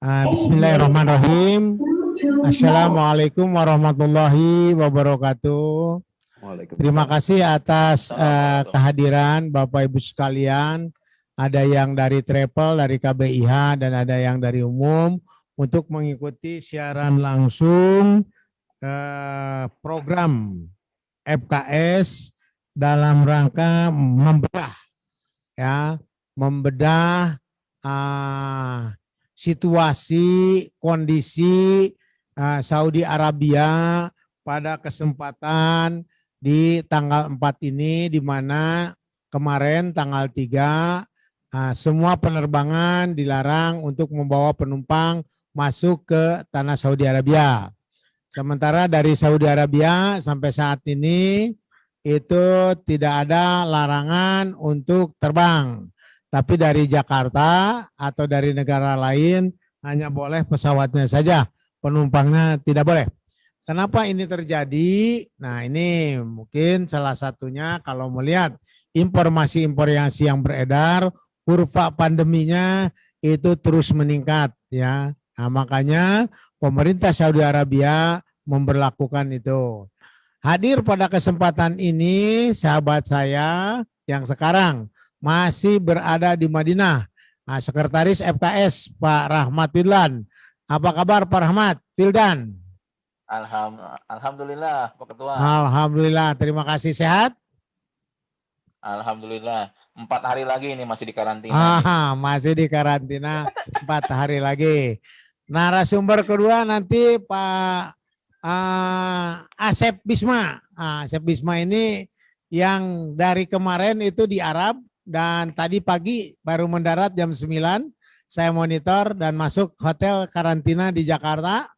Bismillahirrahmanirrahim. Assalamualaikum warahmatullahi wabarakatuh. Terima kasih atas kehadiran Bapak Ibu sekalian. Ada yang dari travel, dari KBIH, dan ada yang dari umum untuk mengikuti siaran langsung program FKS dalam rangka membedah situasi, kondisi Saudi Arabia pada kesempatan di tanggal 4 ini, di mana kemarin tanggal 3 semua penerbangan dilarang untuk membawa penumpang masuk ke tanah Saudi Arabia. Sementara dari Saudi Arabia sampai saat ini itu tidak ada larangan untuk terbang. Tapi dari Jakarta atau dari negara lain hanya boleh pesawatnya saja, penumpangnya tidak boleh. Kenapa ini terjadi? Nah, ini mungkin salah satunya kalau melihat informasi-informasi yang beredar, kurva pandeminya itu terus meningkat ya. Nah, makanya pemerintah Saudi Arabia memberlakukan itu. Hadir pada kesempatan ini sahabat saya yang sekarang masih berada di Madinah, Sekretaris FKS Pak Rahmat Wildan. Apa kabar Pak Rahmat Wildan? Alhamdulillah Pak Ketua. Alhamdulillah, terima kasih. Sehat? Alhamdulillah. 4 hari lagi ini masih di karantina. Masih di karantina 4 hari lagi. Narasumber kedua nanti Pak Asep Bisma. Asep Bisma ini yang dari kemarin itu di Arab dan tadi pagi baru mendarat jam 9. Saya monitor dan masuk hotel karantina di Jakarta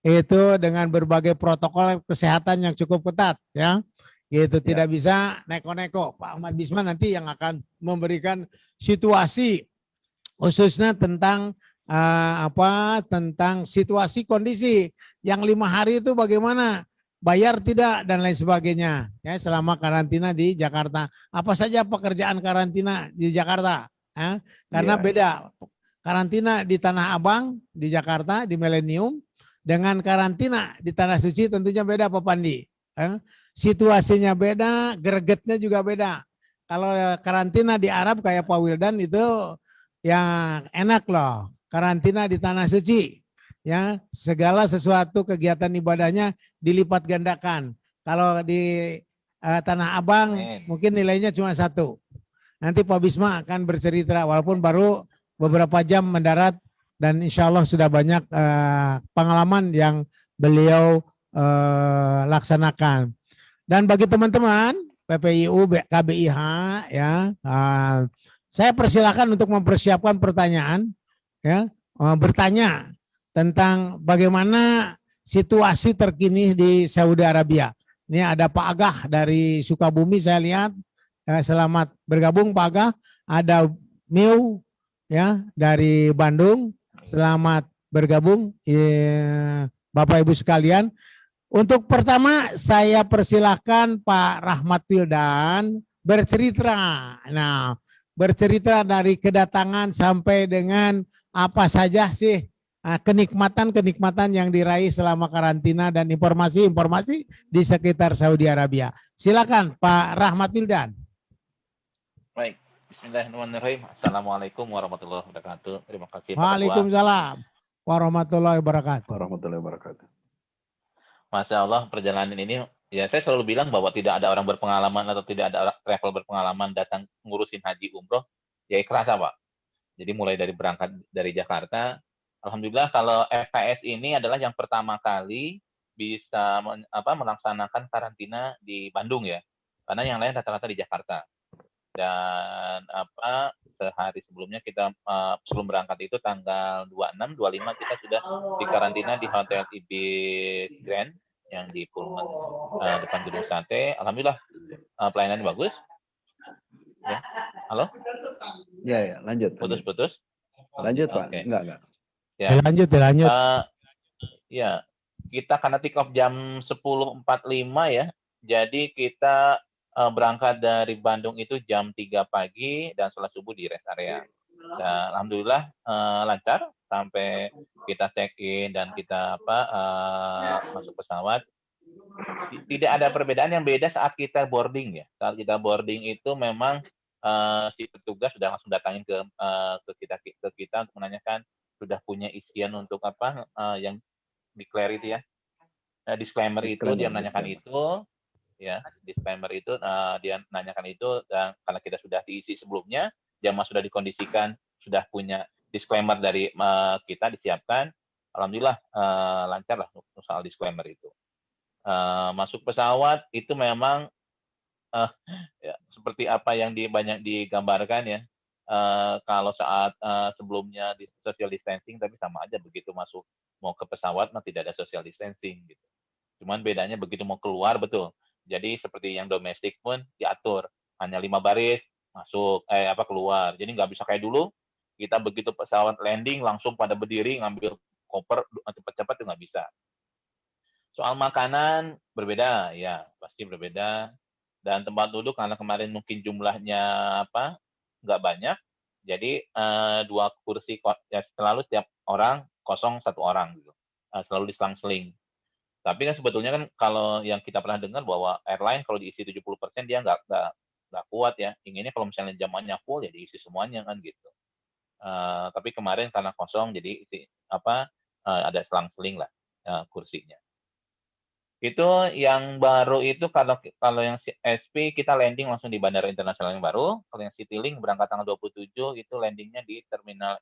itu dengan berbagai protokol kesehatan yang cukup ketat ya. Gitu, tidak bisa neko-neko. Pak Ahmad Bisma nanti yang akan memberikan situasi khususnya tentang tentang situasi kondisi yang 5 hari itu bagaimana, bayar tidak dan lain sebagainya ya selama karantina di Jakarta. Apa saja pekerjaan karantina di Jakarta ya? Karena beda karantina di Tanah Abang di Jakarta di Millennium dengan karantina di Tanah Suci tentunya beda Pak Pandi. Situasinya beda, gregetnya juga beda. Kalau karantina di Arab kayak Pak Wildan itu yang enak loh, karantina di Tanah Suci ya, segala sesuatu kegiatan ibadahnya dilipat gandakan. Kalau di Tanah Abang mungkin nilainya cuma 1. Nanti Pak Bisma akan bercerita walaupun baru beberapa jam mendarat dan insya Allah sudah banyak pengalaman yang beliau laksanakan. Dan bagi teman-teman PPIU, KBIH ya, saya persilakan untuk mempersiapkan pertanyaan ya, bertanya tentang bagaimana situasi terkini di Saudi Arabia. Ini ada Pak Agah dari Sukabumi saya lihat. Selamat bergabung Pak Agah. Ada Miu ya dari Bandung. Selamat bergabung Bapak Ibu sekalian. Untuk pertama saya persilahkan Pak Rahmat Wildan bercerita. Nah, bercerita dari kedatangan sampai dengan apa saja sih kenikmatan-kenikmatan yang diraih selama karantina dan informasi-informasi di sekitar Saudi Arabia. Silakan Pak Rahmat Wildan. Baik. Bismillahirrahmanirrahim. Assalamualaikum warahmatullahi wabarakatuh. Terima kasih Pak Ketua. Waalaikumsalam warahmatullahi wabarakatuh. Warahmatullahi wabarakatuh. Masya Allah, perjalanan ini ya saya selalu bilang bahwa tidak ada orang berpengalaman atau tidak ada travel berpengalaman datang ngurusin haji umroh ya kerasa Pak. Jadi mulai dari berangkat dari Jakarta, alhamdulillah kalau FKS ini adalah yang pertama kali bisa melaksanakan karantina di Bandung ya. Karena yang lain rata-rata di Jakarta. Dan sehari sebelumnya kita sebelum berangkat itu tanggal 26, 25 kita sudah dikarantina di Hotel Ibis Grand yang di Pullman depan Gedung Sate. Alhamdulillah pelayanannya bagus. Ya. Halo? Ya, lanjut. Putus-putus. Lanjut Pak. Okay. Enggak. Ya. Lanjut. Ya, kita karena take off jam 10.45 ya. Jadi kita berangkat dari Bandung itu jam 3 pagi dan sholat subuh di rest area. Dan alhamdulillah lancar sampai kita check in dan kita masuk pesawat. Tidak ada perbedaan yang beda saat kita boarding ya. Saat kita boarding itu memang si petugas sudah langsung datangin ke kita untuk menanyakan sudah punya isian untuk yang declare itu ya. Disclaimer itu dia menanyakan itu ya, disclaimer itu dia menanyakan itu, dan karena kita sudah diisi sebelumnya, jamaah sudah dikondisikan, sudah punya disclaimer dari kita disiapkan, alhamdulillah lancar lah soal disclaimer itu. Masuk pesawat itu memang ya, seperti apa yang banyak digambarkan ya. Kalau saat sebelumnya di social distancing, tapi sama aja begitu masuk mau ke pesawat tidak ada social distancing gitu. Cuman bedanya begitu mau keluar betul. Jadi seperti yang domestik pun diatur hanya 5 baris masuk keluar. Jadi nggak bisa kayak dulu kita begitu pesawat landing langsung pada berdiri ngambil koper cepat-cepat itu nggak bisa. Soal makanan berbeda ya, pasti berbeda. Dan tempat duduk karena kemarin mungkin jumlahnya nggak banyak, jadi 2 kursi ya, selalu setiap orang kosong 1 orang gitu. Selalu diselang-seling. Tapi kan sebetulnya kan kalau yang kita pernah dengar bahwa airline kalau diisi 70% dia nggak kuat ya. Inginnya kalau misalnya jamaahnya full ya diisi semuanya kan gitu. Tapi kemarin karena kosong jadi ada selang-seling lah kursinya. Itu yang baru itu kalau yang SP kita landing langsung di Bandara Internasional yang baru. Kalau yang Citylink berangkat tanggal 27 itu landingnya di terminal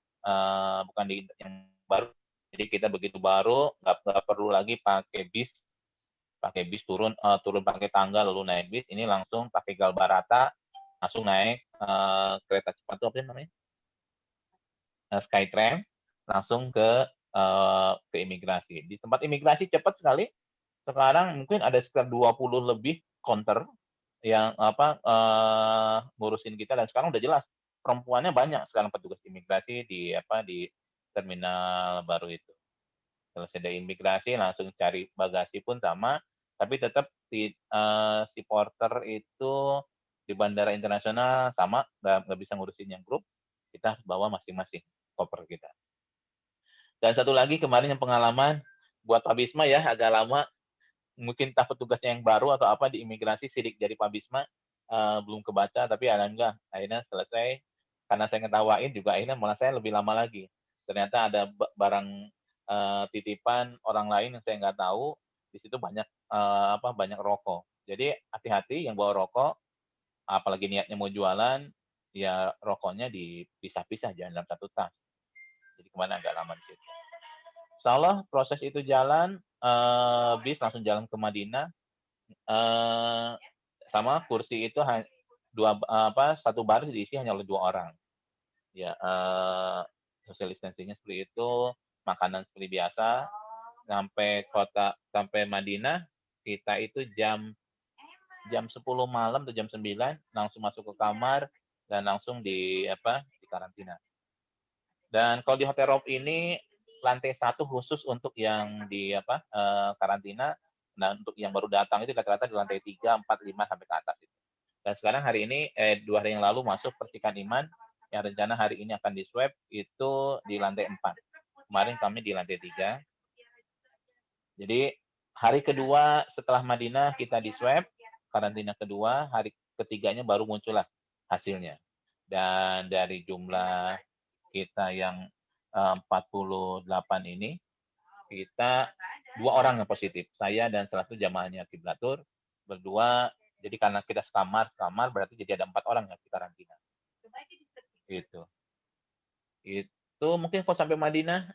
bukan di yang baru. Jadi kita begitu baru nggak perlu lagi pakai bis turun pakai tangga lalu naik bis. Ini langsung pakai Galbarata langsung naik kereta cepat itu apa namanya? Skytrain langsung ke imigrasi. Di tempat imigrasi cepat sekali. Sekarang mungkin ada sekitar 20 lebih counter yang ngurusin kita, dan sekarang udah jelas perempuannya banyak sekarang petugas imigrasi di terminal baru itu. Selesai dari imigrasi langsung cari bagasi pun sama, tapi tetap si porter itu di bandara internasional sama nggak bisa ngurusin yang grup, kita harus bawa masing-masing koper kita. Dan satu lagi kemarin yang pengalaman buat Pak Bisma ya agak lama, mungkin entah petugasnya yang baru atau apa di imigrasi sidik dari Pak Bisma belum kebaca, tapi alhamdulillah akhirnya selesai. Karena saya ngetawain juga akhirnya malah saya lebih lama lagi. Ternyata ada barang titipan orang lain yang saya nggak tahu, di situ banyak banyak rokok. Jadi hati-hati yang bawa rokok, apalagi niatnya mau jualan, ya rokoknya dipisah-pisah jangan dalam satu tas. Jadi kemana agak lama di situ. Insyaallah proses itu jalan, bis langsung jalan ke Madinah. Sama kursi itu satu baris diisi hanya oleh 2 orang. Ya, social distancing-nya seperti itu, makanan seperti biasa. Sampai Madinah kita itu jam 10 malam atau jam 9 langsung masuk ke kamar dan langsung di karantina. Dan kalau di Hotel Rob ini lantai 1 khusus untuk yang di karantina. Nah, untuk yang baru datang itu rata-rata di lantai 3, 4, 5 sampai ke atas itu. Dan sekarang hari ini 2 hari yang lalu masuk Percikan Iman yang rencana hari ini akan di swab itu di lantai 4. Kemarin kami di lantai 3. Jadi hari kedua setelah Madinah kita di swab, karantina kedua, hari ketiganya baru muncullah hasilnya. Dan dari jumlah kita yang 48 ini, kita 2 orang yang positif. Saya dan salah satu jamaahnya Kiblatur berdua. Jadi karena kita sekamar berarti jadi ada 4 orang yang di karantina. Itu mungkin kalau sampai Madinah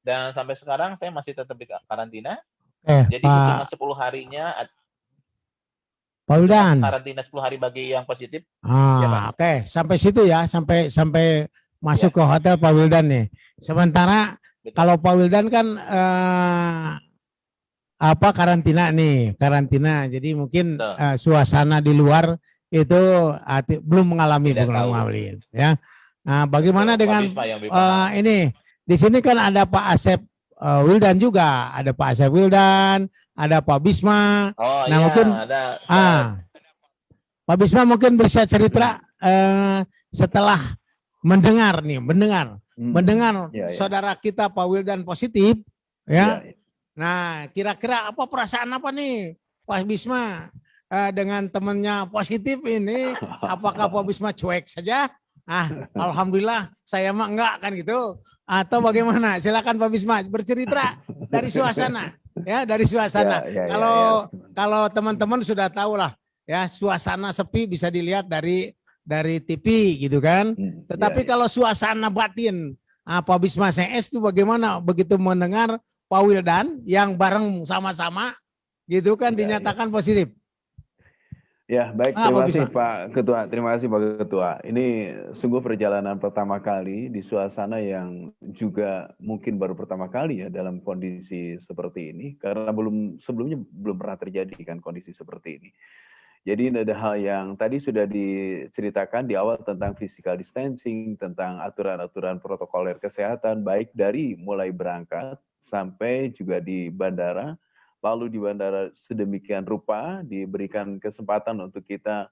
dan sampai sekarang saya masih tetap di karantina. Jadi hitungan 10 harinya Pak Wildan. Karantina 10 hari bagi yang positif. Oke. Sampai situ ya, sampai masuk ke hotel Pak Wildan nih. Sementara betul. Kalau Pak Wildan kan karantina. Jadi mungkin suasana di luar itu belum mengalami ya. Nah, bagaimana dengan ini? Di sini kan ada Pak Asep Wildan juga, ada Pak Asep Wildan, ada Pak Bisma. Oh, nah, mungkin Pak Bisma mungkin bisa cerita setelah mendengar nih, mendengar Ya, ya. saudara kita Pak Wildan positif, Ya, ya. Nah, kira-kira apa perasaan apa nih Pak Bisma dengan temannya positif ini? Apakah Pak Bisma cuek saja? Alhamdulillah, saya mah enggak kan gitu. Atau bagaimana? Silakan Pak Bisma bercerita dari suasana, ya dari suasana. Ya, ya, Kalau ya. kalau teman-teman sudah tahu lah, ya suasana sepi bisa dilihat dari TV gitu kan. Tetapi Ya, kalau suasana batin Pak Bisma CS itu bagaimana begitu mendengar Pak Wildan yang bareng sama-sama gitu kan ya, ya. dinyatakan positif. Ya, baik. Pak Terima kasih Bisma. Pak Ketua. Terima kasih Pak Ketua. Ini sungguh perjalanan pertama kali di suasana yang juga mungkin baru pertama kali ya dalam kondisi seperti ini. Karena sebelumnya belum pernah terjadi kan kondisi seperti ini. Jadi ini ada hal yang tadi sudah diceritakan di awal tentang physical distancing, tentang aturan-aturan protokoler kesehatan, baik dari mulai berangkat sampai juga di bandara. Lalu di bandara sedemikian rupa diberikan kesempatan untuk kita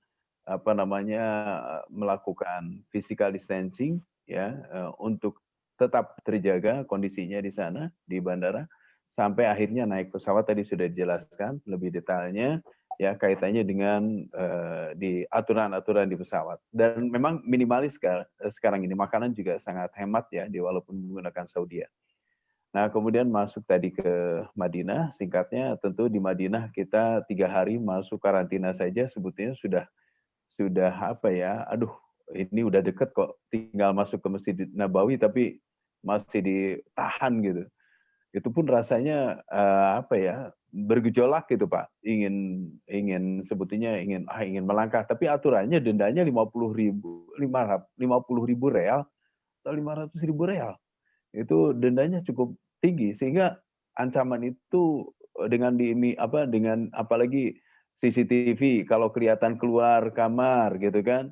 melakukan physical distancing ya untuk tetap terjaga kondisinya di sana di bandara sampai akhirnya naik pesawat. Tadi sudah dijelaskan lebih detailnya ya kaitannya dengan di aturan-aturan di pesawat. Dan memang minimalis sekarang ini makanan juga sangat hemat ya walaupun menggunakan Saudi. Nah, kemudian masuk tadi ke Madinah, singkatnya tentu di Madinah kita 3 hari masuk karantina saja sebetulnya sudah apa ya, aduh ini udah deket kok, tinggal masuk ke Masjid Nabawi tapi masih ditahan gitu. Itu pun rasanya bergejolak gitu Pak, ingin sebetulnya ingin melangkah, tapi aturannya dendanya 50.000 real atau 500.000 real. Itu dendanya cukup tinggi sehingga ancaman itu dengan dengan apalagi CCTV kalau kelihatan keluar kamar gitu kan,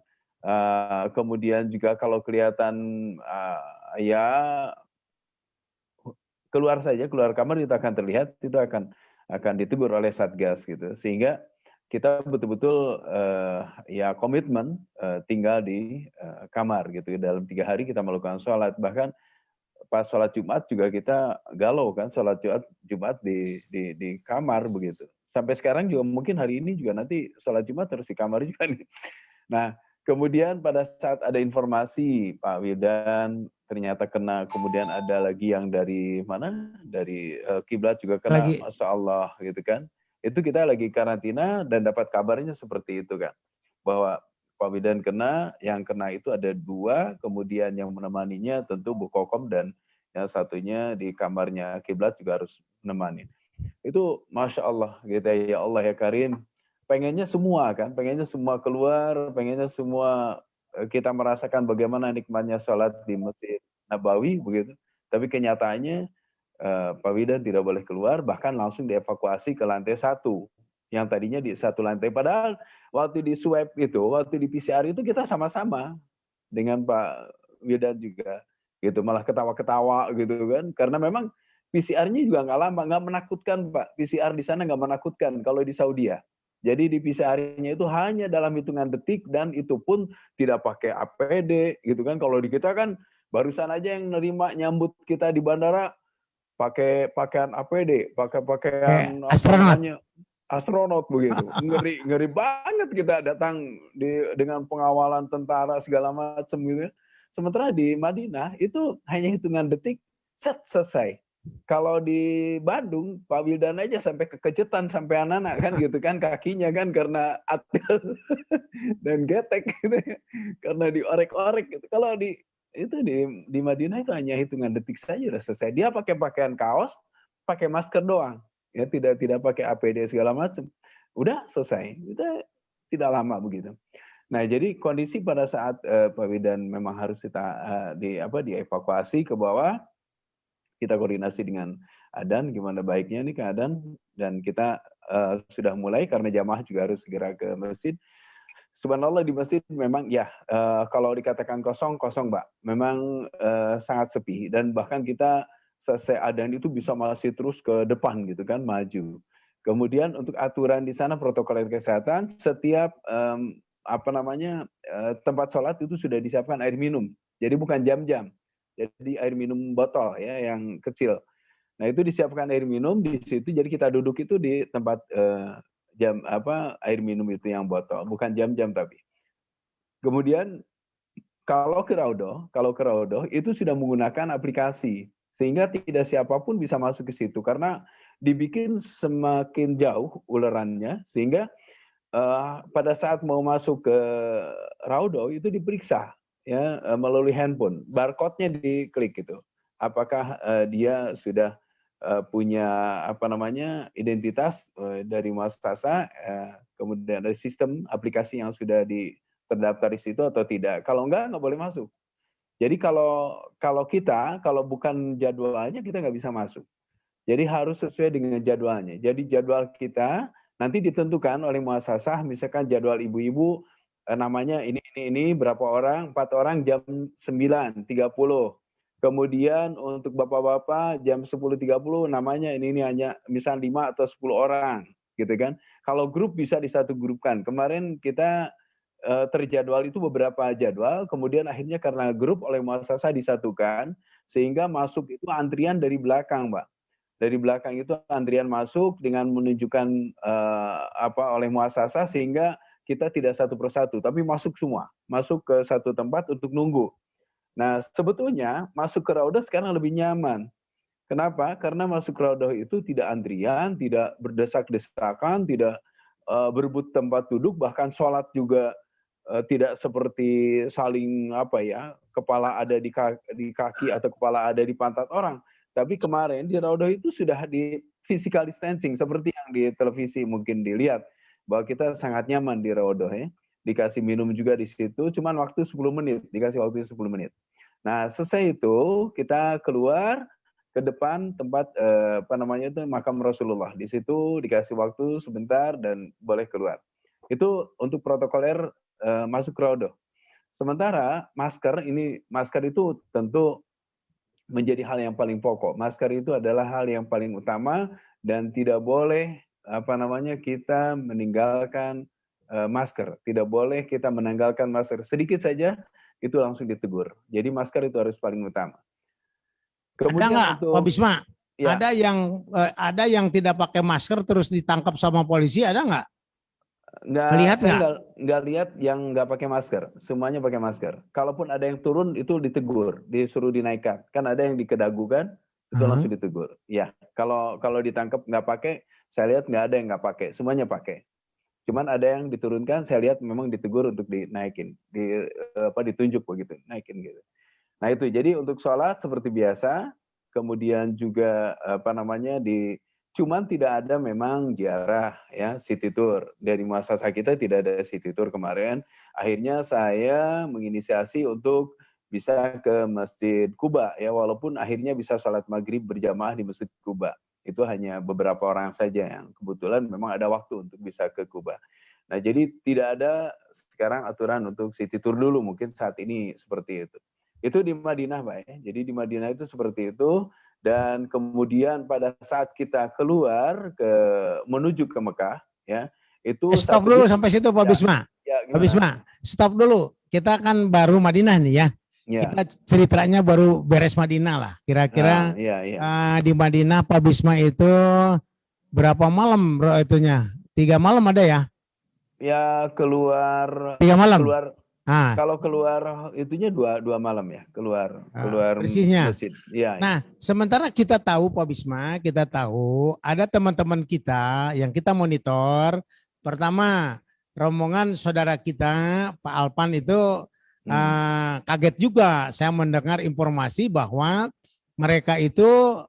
kemudian juga kalau kelihatan keluar kamar itu akan terlihat, itu akan ditegur oleh Satgas gitu, sehingga kita betul-betul komitmen tinggal di kamar gitu. Dalam 3 hari kita melakukan sholat, bahkan pas sholat Jumat juga kita galau kan, sholat Jumat di kamar begitu. Sampai sekarang juga mungkin hari ini juga nanti sholat Jumat harus di kamar juga nih. Nah, kemudian pada saat ada informasi Pak Wildan ternyata kena, kemudian ada lagi yang dari mana? Dari kiblat juga kena, Masya Allah gitu kan. Itu kita lagi karantina dan dapat kabarnya seperti itu kan. Bahwa Pak Wildan kena, yang kena itu ada 2, kemudian yang menemaninya tentu Bu Kokom dan yang satunya di kamarnya kiblat juga harus menemani. Itu Masya Allah gitu ya Allah ya Karim. Pengennya semua keluar, pengennya semua kita merasakan bagaimana nikmatnya sholat di Masjid Nabawi begitu. Tapi kenyataannya Pak Wildan tidak boleh keluar, bahkan langsung dievakuasi ke lantai 1. Yang tadinya di 1 lantai. Padahal waktu di swab itu, waktu di PCR itu kita sama-sama dengan Pak Wildan juga. Gitu, malah ketawa-ketawa gitu kan. Karena memang PCR-nya juga nggak lama, nggak menakutkan Pak. PCR di sana nggak menakutkan kalau di Saudi ya. Jadi di PCR-nya itu hanya dalam hitungan detik dan itu pun tidak pakai APD gitu kan. Kalau di kita kan barusan aja yang nerima nyambut kita di bandara pakai pakaian APD, pakai pakaian astronot begitu. Ngeri banget kita datang dengan pengawalan tentara segala macam gitu. Sementara di Madinah itu hanya hitungan detik selesai. Kalau di Bandung, Pak Wildan aja sampai kekejutan sampai anak-anak kan gitu kan kakinya kan karena atil dan getek gitu ya. Karena diorek-orek gitu. Kalau di Madinah itu hanya hitungan detik saja udah selesai. Dia pakai pakaian kaos, pakai masker doang. Ya tidak pakai APD segala macam. Udah selesai. Itu tidak lama begitu. Nah, jadi kondisi pada saat Pak Wildan memang harus kita dievakuasi ke bawah. Kita koordinasi dengan Adan, gimana baiknya nih keadaan, dan kita sudah mulai karena jamaah juga harus segera ke masjid. Subhanallah di masjid memang ya kalau dikatakan kosong Mbak, memang sangat sepi dan bahkan kita selesai Adan itu bisa masih terus ke depan gitu kan, maju. Kemudian untuk aturan di sana protokol kesehatan, setiap tempat sholat itu sudah disiapkan air minum Jadi bukan jam-jam. Jadi air minum botol ya yang kecil. Nah, itu disiapkan air minum di situ. Jadi kita duduk itu di tempat air minum itu yang botol, bukan jam-jam tapi. Kemudian kalau ke Raudoh itu sudah menggunakan aplikasi sehingga tidak siapapun bisa masuk ke situ karena dibikin semakin jauh ulerannya sehingga pada saat mau masuk ke Raudoh itu diperiksa ya melalui handphone, barcode-nya diklik gitu. Apakah dia sudah punya identitas dari muassasah, kemudian ada sistem aplikasi yang sudah terdaftar di situ atau tidak. Kalau enggak boleh masuk. Jadi kalau bukan jadwalnya kita nggak bisa masuk. Jadi harus sesuai dengan jadwalnya. Jadi jadwal kita nanti ditentukan oleh muassasah, misalkan jadwal ibu-ibu namanya ini berapa orang, 4 orang jam 9.30. Kemudian untuk bapak-bapak jam 10.30 namanya ini hanya misal 5 atau 10 orang gitu kan. Kalau grup bisa disatu grupkan. Kemarin kita terjadwal itu beberapa jadwal, kemudian akhirnya karena grup oleh muassasah disatukan sehingga masuk itu antrian dari belakang, Mbak. Dari belakang itu antrian masuk dengan menunjukkan oleh muassasah sehingga kita tidak satu persatu tapi masuk semua, masuk ke satu tempat untuk nunggu. Nah, sebetulnya masuk ke Raudoh sekarang lebih nyaman. Kenapa? Karena masuk ke Raudoh itu tidak antrian, tidak berdesak-desakan, tidak berebut tempat duduk, bahkan sholat juga tidak seperti saling kepala ada di kaki atau kepala ada di pantat orang. Tapi kemarin di Raudoh itu sudah di physical distancing seperti yang di televisi mungkin dilihat bahwa kita sangat nyaman di Raudoh ya. Dikasih minum juga di situ, cuman waktu 10 menit, dikasih waktu 10 menit. Nah, selesai itu kita keluar ke depan tempat makam Rasulullah. Di situ dikasih waktu sebentar dan boleh keluar. Itu untuk protokoler masuk ke Raudoh. Sementara masker itu tentu menjadi hal yang paling pokok. Masker itu adalah hal yang paling utama dan tidak boleh kita meninggalkan masker. Tidak boleh kita menanggalkan masker. Sedikit saja itu langsung ditegur. Jadi masker itu harus paling utama. Kemudian ada nggak, Pak Bisma? Ya. Ada yang tidak pakai masker terus ditangkap sama polisi, ada nggak? Saya nggak lihat yang nggak pakai masker, semuanya pakai masker. Kalaupun ada yang turun itu ditegur, disuruh dinaikkan. Kan ada yang dikedagukan, itu langsung ditegur. Ya, kalau ditangkap nggak pakai, saya lihat nggak ada yang nggak pakai, semuanya pakai. Cuman ada yang diturunkan, saya lihat memang ditegur untuk dinaikin, ditunjuk begitu, naikin gitu. Nah itu, jadi untuk sholat seperti biasa, kemudian juga cuman tidak ada memang ziarah ya city tour. Dari muassasah kita tidak ada city tour kemarin. Akhirnya saya menginisiasi untuk bisa ke Masjid Kuba ya, walaupun akhirnya bisa sholat maghrib berjamaah di Masjid Kuba. Itu hanya beberapa orang saja yang kebetulan memang ada waktu untuk bisa ke Kuba. Nah jadi tidak ada sekarang aturan untuk city tour dulu, mungkin saat ini seperti itu. Itu di Madinah, Pak ya. Jadi di Madinah itu seperti itu. Dan kemudian pada saat kita keluar menuju ke Mekah, ya itu stop dulu sampai situ, Pak Bisma. Pak Bisma, stop dulu. Kita kan baru Madinah nih ya. Kita ceritanya baru beres Madinah lah. Kira-kira di Madinah Pak Bisma itu berapa malam bro itunya? 3 malam ada ya? Ya keluar 3 malam. Kalau keluar itunya dua malam ya, keluar persisnya. masjid. Ya, nah, sementara kita tahu Pak Bisma, kita tahu ada teman-teman kita yang kita monitor. Pertama, rombongan saudara kita Pak Alpan itu kaget juga. Saya mendengar informasi bahwa mereka itu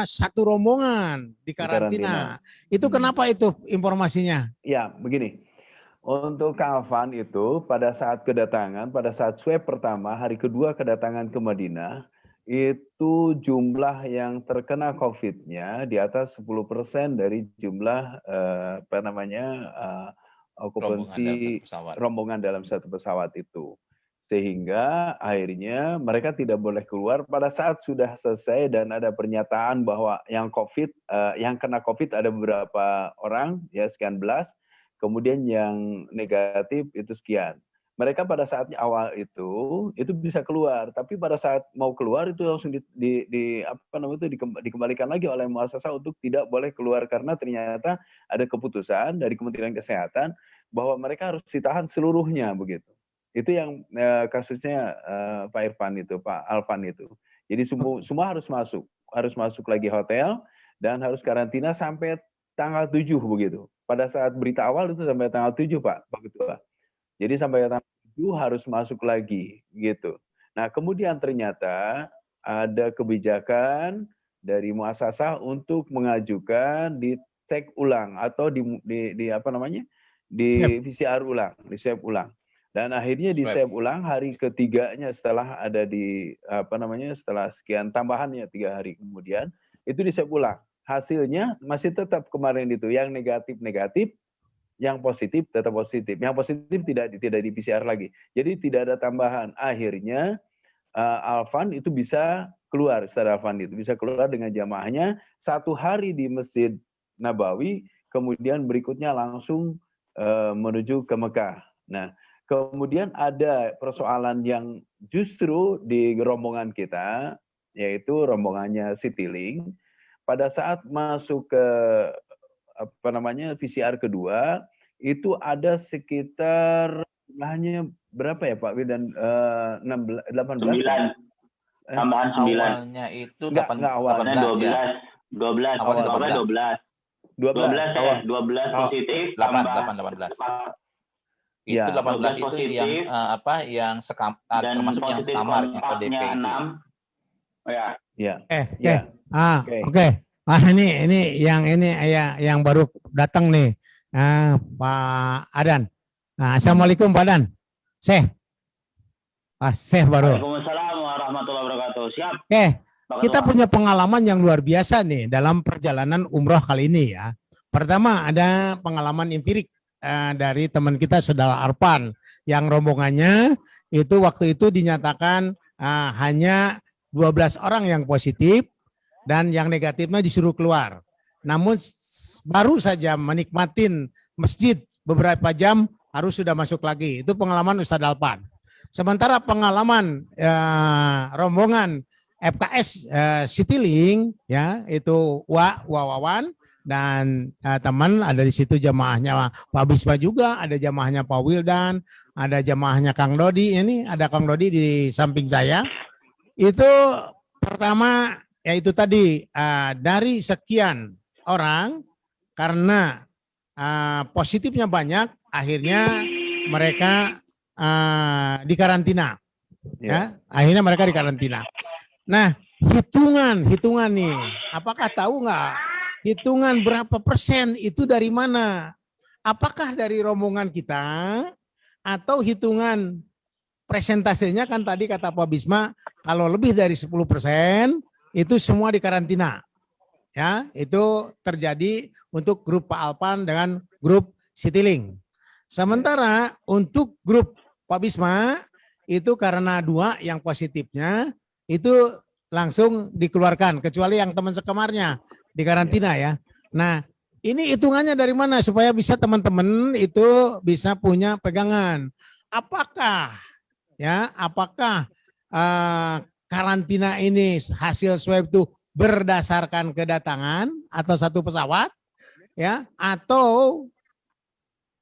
satu rombongan di karantina. Itu kenapa itu informasinya? Ya, begini. Untuk Kak Alvan itu pada saat kedatangan, pada saat swab pertama, hari kedua kedatangan ke Madinah, itu jumlah yang terkena COVID-nya di atas 10% dari jumlah okupansi rombongan dalam satu pesawat itu. Sehingga akhirnya mereka tidak boleh keluar pada saat sudah selesai dan ada pernyataan bahwa yang kena COVID ada beberapa orang, ya sekian belas. Kemudian yang negatif itu sekian. mereka pada saatnya awal itu bisa keluar, tapi pada saat mau keluar itu langsung dikembalikan lagi oleh muasasah untuk tidak boleh keluar karena ternyata ada keputusan dari Kementerian Kesehatan bahwa mereka harus ditahan seluruhnya begitu. Itu yang kasusnya Pak Irfan itu, Pak Alvan itu. Jadi semua harus masuk lagi hotel dan harus karantina sampai tanggal 7 begitu. Pada saat berita awal itu sampai tanggal 7 Pak Ketua. Jadi sampai tanggal 7 harus masuk lagi gitu. Nah, kemudian ternyata ada kebijakan dari muasasah untuk mengajukan dicek ulang atau di PCR ulang, di swab ulang. Dan akhirnya di swab ulang hari ketiganya setelah ada setelah sekian tambahannya 3 hari kemudian itu di swab ulang. Hasilnya masih tetap kemarin itu yang negatif, yang positif tetap positif. Yang positif tidak di PCR lagi. Jadi tidak ada tambahan. Akhirnya Alvan itu bisa keluar, secara Alvan itu bisa keluar dengan jamaahnya 1 hari di Masjid Nabawi, kemudian berikutnya langsung menuju ke Mekah. Nah, kemudian ada persoalan yang justru di rombongan kita, yaitu rombongannya Citylink, pada saat masuk ke PCR kedua, itu ada sekitar jumlahnya berapa ya Pak Widan? 18? 9. Tambahan 9. Awalnya itu 18. Awalnya 12. Awalnya 12 positif. 18. Itu 18 itu yang termasuk yang kamar yang ODP itu. Oke. Ini yang baru datang nih, Pak Adan. Assalamualaikum Pak Adan. Syekh baru. Waalaikumsalam warahmatullahi wabarakatuh. Siap. Oke. Kita punya pengalaman yang luar biasa nih dalam perjalanan umroh kali ini ya. Pertama ada pengalaman empirik dari teman kita Saudara Arpan yang rombongannya itu waktu itu dinyatakan hanya 12 orang yang positif dan yang negatifnya disuruh keluar. Namun baru saja menikmatin masjid beberapa jam harus sudah masuk lagi. Itu pengalaman Ustadz Alpan. Sementara pengalaman rombongan FKS Citylink ya itu Wawan dan teman ada di situ jamaahnya Pak Bisma juga, ada jamaahnya Pak Wildan, ada jamaahnya Kang Dodi. Ini ada Kang Dodi di samping saya. Itu pertama yaitu tadi dari sekian orang karena positifnya banyak, akhirnya mereka dikarantina. Ya, akhirnya mereka dikarantina. Nah, hitungan nih, apakah tahu nggak hitungan berapa persen itu dari mana? Apakah dari rombongan kita atau hitungan presentasenya kan tadi kata Pak Bisma kalau lebih dari 10% itu semua dikarantina. Ya, itu terjadi untuk grup Pak Alpan dengan grup Citylink. Sementara untuk grup Pak Bisma itu karena 2 yang positifnya itu langsung dikeluarkan kecuali yang teman sekamarnya dikarantina ya. Nah, ini hitungannya dari mana supaya bisa teman-teman itu bisa punya pegangan. Apakah karantina ini hasil swab itu berdasarkan kedatangan atau satu pesawat ya atau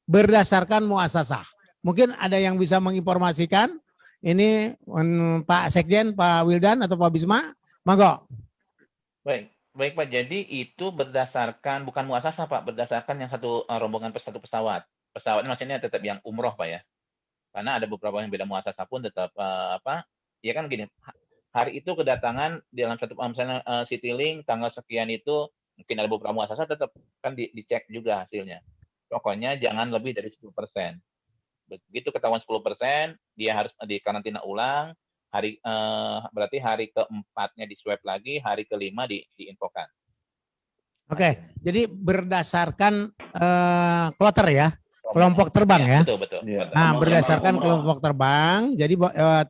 berdasarkan muasasah. Mungkin ada yang bisa menginformasikan ini Pak Sekjen, Pak Wildan atau Pak Bisma, monggo. Baik Pak, jadi itu berdasarkan bukan muasasah Pak, berdasarkan yang satu rombongan satu pesawat. Pesawatnya maksudnya tetap yang umroh Pak ya. Karena ada beberapa yang beda muasasah pun tetap ya kan gini, hari itu kedatangan dalam satu misalnya Citylink tanggal sekian itu mungkin ada beberapa muasasah tetap kan dicek juga hasilnya. Pokoknya jangan lebih dari 10%. Begitu ketahuan 10%, dia harus dikarantina ulang. Berarti hari keempatnya di swab lagi, hari kelima diinfokan. Oke, jadi berdasarkan kloter ya, kelompok terbang ya. Betul. Nah, berdasarkan kelompok terbang. Jadi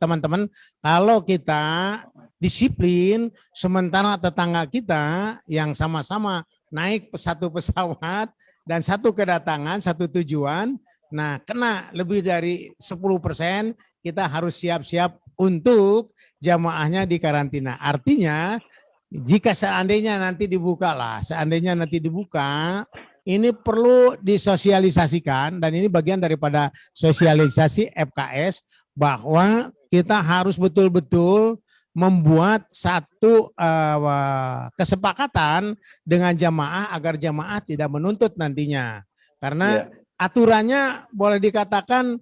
teman-teman, kalau kita disiplin, sementara tetangga kita yang sama-sama naik satu pesawat dan satu kedatangan, satu tujuan, Nah, kena lebih dari 10%, kita harus siap-siap untuk jamaahnya dikarantina. Artinya, jika seandainya nanti dibuka, ini perlu disosialisasikan, dan ini bagian daripada sosialisasi FKS, bahwa kita harus betul-betul membuat satu kesepakatan dengan jamaah agar jamaah tidak menuntut nantinya. Karena aturannya boleh dikatakan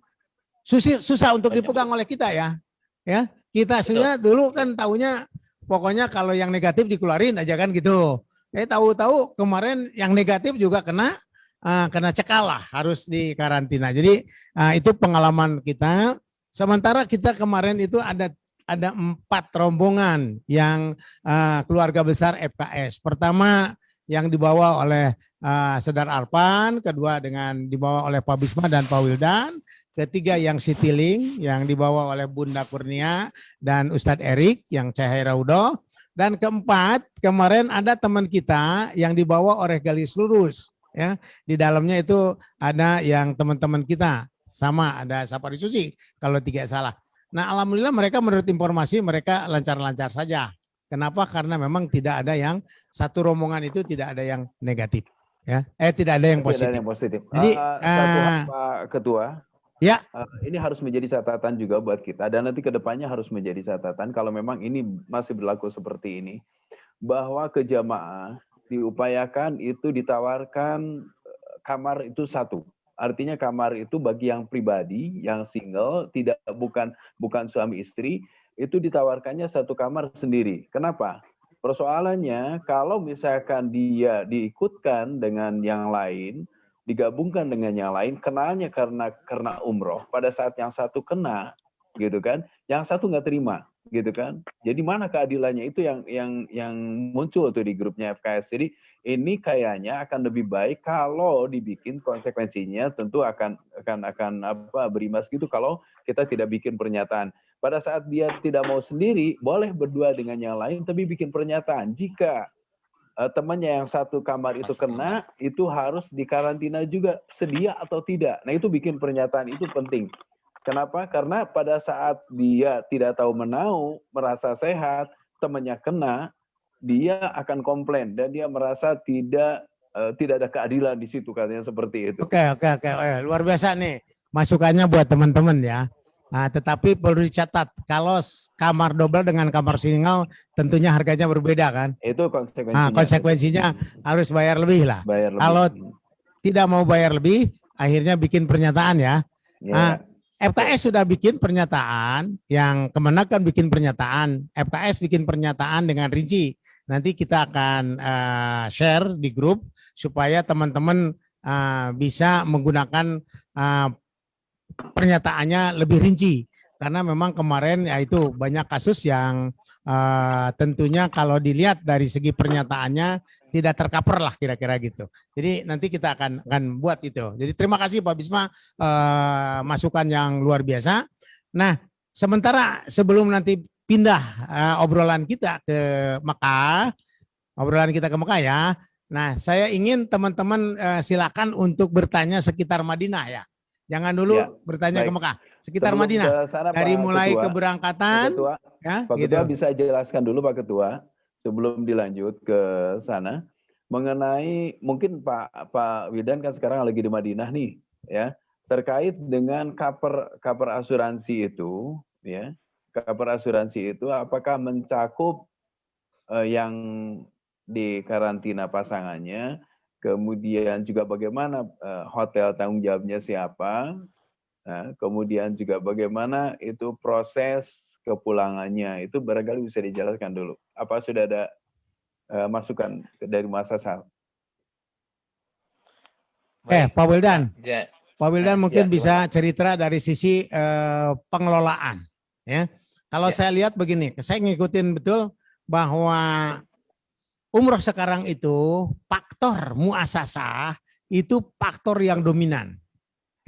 susah untuk dipegang oleh kita ya. Kita sebenarnya dulu kan taunya pokoknya kalau yang negatif dikeluarin aja kan gitu. Tahu-tahu kemarin yang negatif juga kena cekal lah, harus dikarantina. Jadi itu pengalaman kita. Sementara kita kemarin itu ada 4 rombongan yang keluarga besar FKS. Pertama yang dibawa oleh Saudara Arpan, kedua dibawa oleh Pak Bisma dan Pak Wildan, ketiga yang Citylink yang dibawa oleh Bunda Kurnia dan Ustadz Erik yang Cahaya Raudo, dan keempat kemarin ada teman kita yang dibawa oleh Galis Lurus ya. Di dalamnya itu ada yang teman-teman kita, sama ada Sapari Susi kalau tidak salah. Nah, alhamdulillah mereka menurut informasi mereka lancar-lancar saja. Kenapa? Karena memang tidak ada yang satu rombongan itu tidak ada yang negatif ya. Tidak ada yang positif. Tidak ada yang positif. Jadi satu hal Pak Ketua. Ya. Ini harus menjadi catatan juga buat kita, dan nanti kedepannya harus menjadi catatan kalau memang ini masih berlaku seperti ini, bahwa ke jamaah diupayakan itu ditawarkan kamar itu satu. Artinya kamar itu bagi yang pribadi, yang single, bukan suami istri, itu ditawarkannya satu kamar sendiri. Kenapa? Persoalannya kalau misalkan dia diikutkan dengan yang lain, digabungkan dengan yang lain, kenanya karena umroh. Pada saat yang satu kena, gitu kan, yang satu nggak terima, gitu kan. Jadi mana keadilannya, itu yang muncul tuh di grupnya FKS. Jadi ini kayaknya akan lebih baik kalau dibikin konsekuensinya, tentu akan berimbas gitu kalau kita tidak bikin pernyataan. Pada saat dia tidak mau sendiri, boleh berdua dengan yang lain, tapi bikin pernyataan. Jika temannya yang satu kamar itu kena, itu harus dikarantina juga, sedia atau tidak. Nah, itu bikin pernyataan, itu penting. Kenapa? Karena pada saat dia tidak tahu menau, merasa sehat, temannya kena, dia akan komplain dan dia merasa tidak ada keadilan di situ, katanya seperti itu. Oke. Luar biasa nih masukannya buat teman-teman ya. Nah, tetapi perlu dicatat, kalau kamar double dengan kamar single tentunya harganya berbeda kan. Itu konsekuensinya. Konsekuensinya harus bayar lebih lah. Kalau tidak mau bayar lebih, akhirnya bikin pernyataan ya. FKS sudah bikin pernyataan, yang Kemenak kan bikin pernyataan, FKS bikin pernyataan dengan rinci. Nanti kita akan share di grup supaya teman-teman bisa menggunakan pernyataannya lebih rinci, karena memang kemarin yaitu banyak kasus yang tentunya kalau dilihat dari segi pernyataannya tidak tercover lah kira-kira gitu. Jadi nanti kita akan buat itu. Jadi terima kasih Pak Bisma, masukan yang luar biasa. Nah, sementara sebelum nanti pindah obrolan kita ke Mekah ya. Nah, saya ingin teman-teman silakan untuk bertanya sekitar Madinah ya. Jangan dulu bertanya ke Mekah, sekitar Madinah. Dari mulai keberangkatan. Pak Ketua bisa jelaskan dulu Pak Ketua, sebelum dilanjut ke sana, mengenai mungkin Pak Wildan kan sekarang lagi di Madinah nih, ya, terkait dengan cover asuransi itu, ya, cover asuransi itu apakah mencakup yang di karantina pasangannya, kemudian juga bagaimana hotel tanggung jawabnya siapa, nah, kemudian juga bagaimana itu proses kepulangannya, itu barangkali bisa dijelaskan dulu. Apa sudah ada masukan dari Mas Hasan? Pak Wildan. Pak Wildan mungkin bisa cerita dari sisi pengelolaan. Ya, kalau saya lihat begini, saya ngikutin betul bahwa umroh sekarang itu faktor muasasah itu faktor yang dominan.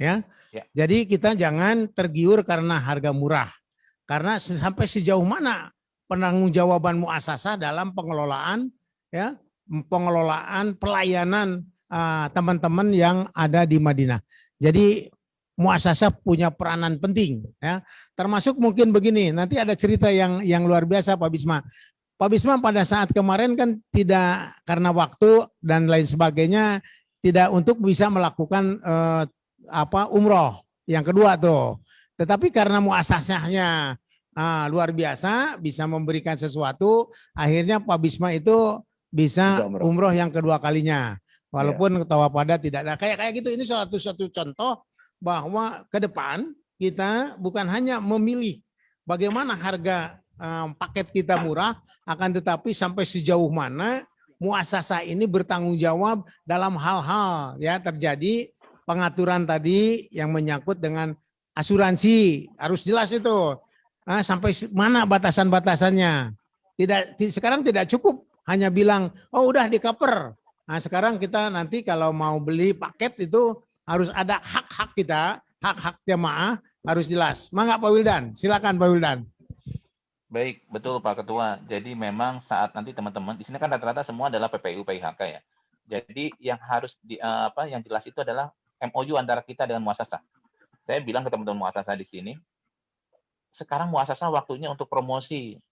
Ya. Jadi kita jangan tergiur karena harga murah. Karena sampai sejauh mana penanggung-jawaban muasasah dalam pengelolaan pelayanan teman-teman yang ada di Madinah. Jadi muasasah punya peranan penting, ya. Termasuk mungkin begini, nanti ada cerita yang luar biasa Pak Bisma. Pak Bisma pada saat kemarin kan tidak, karena waktu dan lain sebagainya, tidak untuk bisa melakukan umroh yang kedua tuh. Tetapi karena muasasahnya luar biasa, bisa memberikan sesuatu, akhirnya Pak Bisma itu bisa umroh yang kedua kalinya. Walaupun ketawa pada tidak ada kayak gitu. Ini satu contoh bahwa ke depan kita bukan hanya memilih bagaimana harga paket kita murah, akan tetapi sampai sejauh mana muasasah ini bertanggung jawab dalam hal-hal ya terjadi pengaturan tadi yang menyangkut dengan asuransi, harus jelas itu. Sampai mana batasan-batasannya. Sekarang tidak cukup hanya bilang oh udah di cover. Nah, sekarang kita nanti kalau mau beli paket itu harus ada hak-hak kita, hak-hak jamaah harus jelas. Mangga Pak Wildan, silakan Pak Wildan. Baik, betul Pak Ketua. Jadi memang saat nanti teman-teman di sini kan rata-rata semua adalah PPU PIHK ya. Jadi yang harus yang jelas itu adalah MOU antara kita dengan muasasah. Saya bilang ke teman-teman muasasah di sini, sekarang muasasah waktunya untuk promosi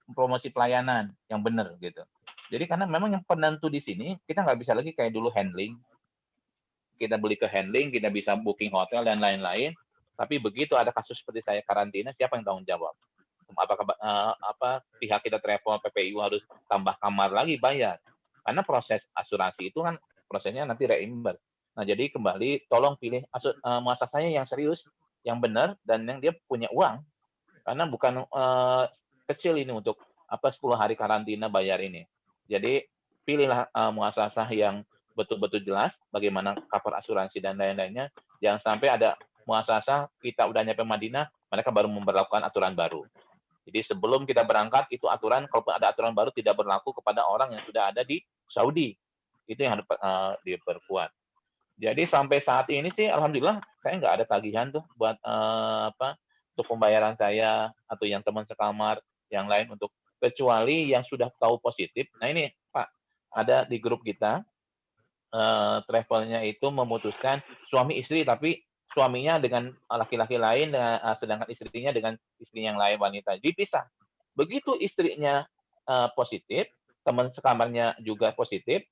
pelayanan yang benar gitu. Jadi karena memang yang penentu di sini kita nggak bisa lagi kayak dulu handling. Kita beli ke handling, kita bisa booking hotel dan lain-lain. Tapi begitu ada kasus seperti saya karantina, siapa yang tanggung jawab? Apakah pihak kita travel PPU harus tambah kamar lagi bayar? Karena proses asuransi itu kan prosesnya nanti reimburse. Nah jadi kembali tolong pilih muasasahnya yang serius, yang benar dan yang dia punya uang. Karena bukan kecil ini untuk 10 hari karantina bayar ini. Jadi pilihlah muasasah yang betul-betul jelas bagaimana cover asuransi dan lain-lainnya. Jangan sampai ada muasasah kita udah nyampe Madinah, mereka baru memberlakukan aturan baru. Jadi sebelum kita berangkat itu aturan, kalau ada aturan baru tidak berlaku kepada orang yang sudah ada di Saudi. Itu yang harus diperkuat. Jadi sampai saat ini sih alhamdulillah saya nggak ada tagihan tuh buat untuk pembayaran saya atau yang teman sekamar yang lain untuk kecuali yang sudah tahu positif. Nah ini Pak, ada di grup kita travelnya itu memutuskan suami istri tapi suaminya dengan laki-laki lain, sedangkan istrinya dengan istri yang lain wanita. Dipisah. Begitu istrinya positif, teman sekamarnya juga positif,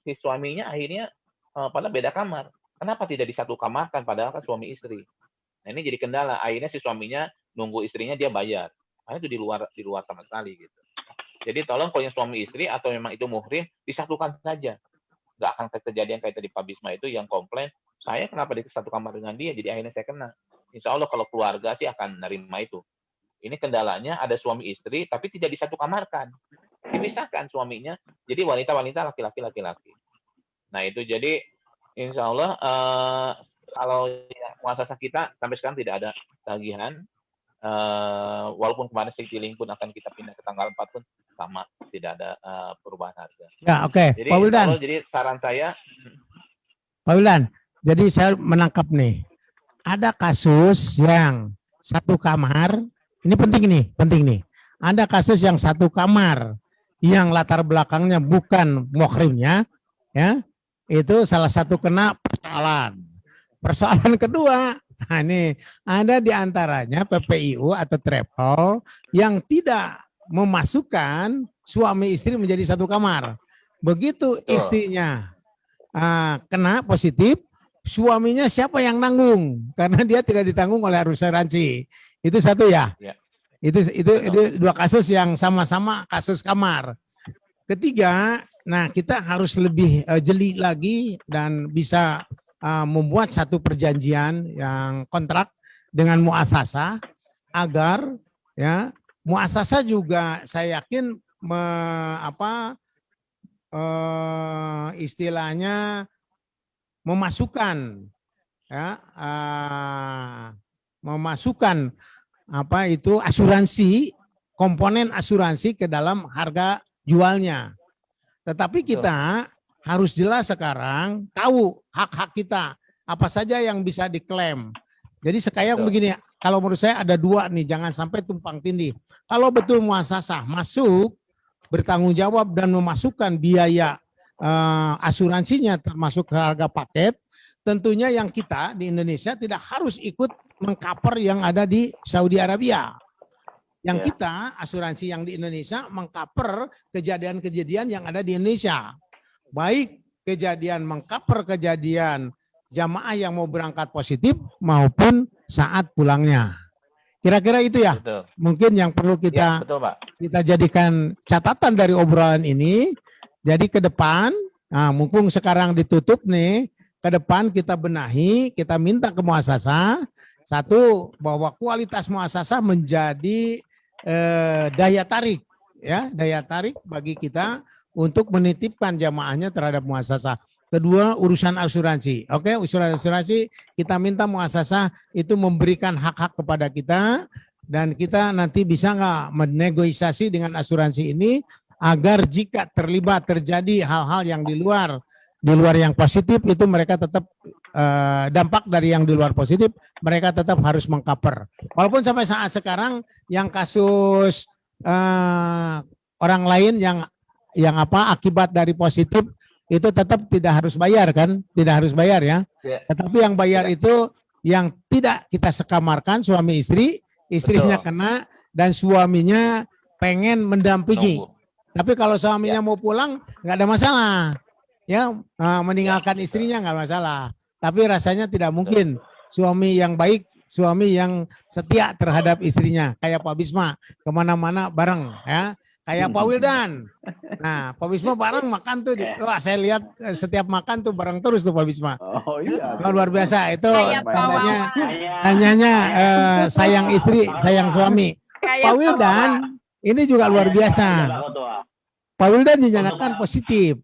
si suaminya akhirnya pada beda kamar. Kenapa tidak disatu kamarkan padahal kan suami istri? Nah ini jadi kendala. Akhirnya si suaminya nunggu istrinya dia bayar. Akhirnya itu di luar sama sekali gitu. Jadi tolong kalau yang suami istri atau memang itu muhrim disatukan saja. Nggak akan kejadian kayak tadi Pak Bisma itu yang komplain, saya kenapa di satu kamar dengan dia, jadi akhirnya saya kena. Insya Allah kalau keluarga sih akan nerima itu. Ini kendalanya ada suami istri, tapi tidak disatu kamarkan. Dipisahkan suaminya, jadi wanita-wanita, laki-laki. Nah itu jadi insya Allah kalau muasasah kita sampai sekarang tidak ada tagihan. Walaupun kemarin Citylink pun akan kita pindah ke tanggal 4 pun sama, tidak ada perubahan harga. Ya oke, Jadi, Pak Wildan. Jadi saran saya, Pak Wildan, jadi saya menangkap nih, ada kasus yang satu kamar, ini penting nih. Ada kasus yang satu kamar, yang latar belakangnya bukan muhrimnya, ya, itu salah satu kena persoalan. Persoalan kedua, nah ini ada di antaranya PPIU atau travel yang tidak memasukkan suami istri menjadi satu kamar. Begitu istrinya kena positif, suaminya siapa yang nanggung? Karena dia tidak ditanggung oleh asuransi. Itu satu ya. Itu dua kasus yang sama-sama kasus kamar. Ketiga, nah kita harus lebih jeli lagi dan bisa membuat satu perjanjian yang kontrak dengan muasasah agar ya muasasah juga saya yakin istilahnya memasukkan asuransi, komponen asuransi ke dalam harga jualnya. Tetapi kita harus jelas sekarang tahu hak-hak kita apa saja yang bisa diklaim. Jadi sekarang begini, kalau menurut saya ada dua nih, jangan sampai tumpang tindih. Kalau betul muasasah masuk bertanggung jawab dan memasukkan biaya asuransinya termasuk harga paket, tentunya yang kita di Indonesia tidak harus ikut mengcover yang ada di Saudi Arabia. Yang kita asuransi yang di Indonesia mengcover kejadian-kejadian yang ada di Indonesia. Baik kejadian mengcover kejadian jamaah yang mau berangkat positif maupun saat pulangnya. Kira-kira itu ya. Betul. Mungkin yang perlu Ya, betul, Pak. kita jadikan catatan dari obrolan ini. Jadi ke depan, nah, mumpung sekarang ditutup nih, ke depan kita benahi, kita minta ke muasasah, satu, bahwa kualitas muasasah menjadi daya tarik, ya, daya tarik bagi kita untuk menitipkan jamaahnya terhadap muasasah. Kedua, urusan asuransi. Oke, urusan asuransi kita minta muasasah itu memberikan hak-hak kepada kita, dan kita nanti bisa nggak menegosiasi dengan asuransi ini agar jika terjadi hal-hal yang di luar yang positif itu mereka tetap dampak dari yang di luar positif mereka tetap harus mengcover. Walaupun sampai saat sekarang yang kasus orang lain yang akibat dari positif itu tetap tidak harus bayar kan, tidak harus bayar ya. Tetapi yang bayar itu yang tidak kita sekamarkan suami istri, istrinya kena dan suaminya pengen mendampingi. Tapi kalau suaminya mau pulang nggak ada masalah, ya meninggalkan istrinya nggak masalah. Tapi rasanya tidak mungkin suami yang baik, suami yang setia terhadap istrinya, kayak Pak Bisma kemana-mana bareng, ya. Kayak Pak Wildan. Nah, Pak Bisma bareng makan tuh, wah saya lihat setiap makan tuh bareng terus tuh Pak Bisma. Oh iya. Luar biasa itu Kayak tandanya sayang istri, sayang suami. Pak Wildan ini juga luar biasa. Pak Wildan dinyatakan positif.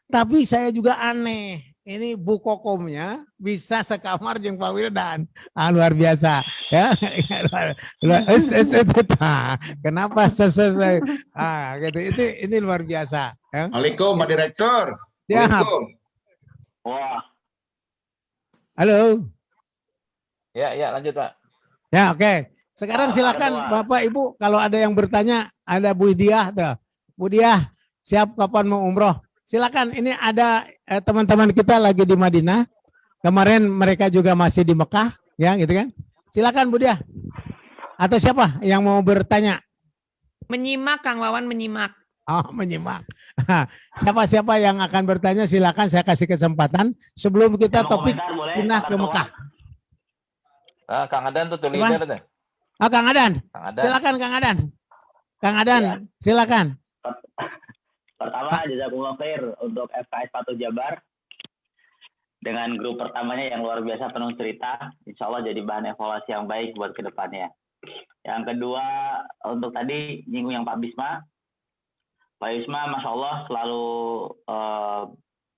Tapi saya juga aneh. Ini Bu Kokomnya bisa sekamar dengan Pak Wildan. Luar biasa. Ya. Kenapa selesai? Gitu. Ini luar biasa. Ya. Assalamualaikum Pak Direktur. Ya. Wah. Halo. Ya, lanjut Pak. Ya, oke. Sekarang silakan Bapak Ibu kalau ada yang bertanya, ada Bu Diah tuh. Bu Diah, siap kapan mau umroh? Silakan, ini ada teman-teman kita lagi di Madinah. Kemarin mereka juga masih di Mekah, ya gitu kan. Silakan Bu Diah. Atau siapa yang mau bertanya? Menyimak, Kang Wawan menyimak. Oh, menyimak. Siapa-siapa yang akan bertanya silakan, saya kasih kesempatan sebelum kita topik pindah ke Mekah. Kang Adan tuh tulisnya tuh. Kang Adan. Silakan Kang Adan. Kang Adan, ya. Silakan. Pertama, jazakumullah khair untuk FKS Patuh Jabar dengan grup pertamanya yang luar biasa penuh cerita, insya Allah jadi bahan evaluasi yang baik buat kedepannya. Yang kedua, untuk tadi nyinggung yang Pak Bisma, Masya Allah selalu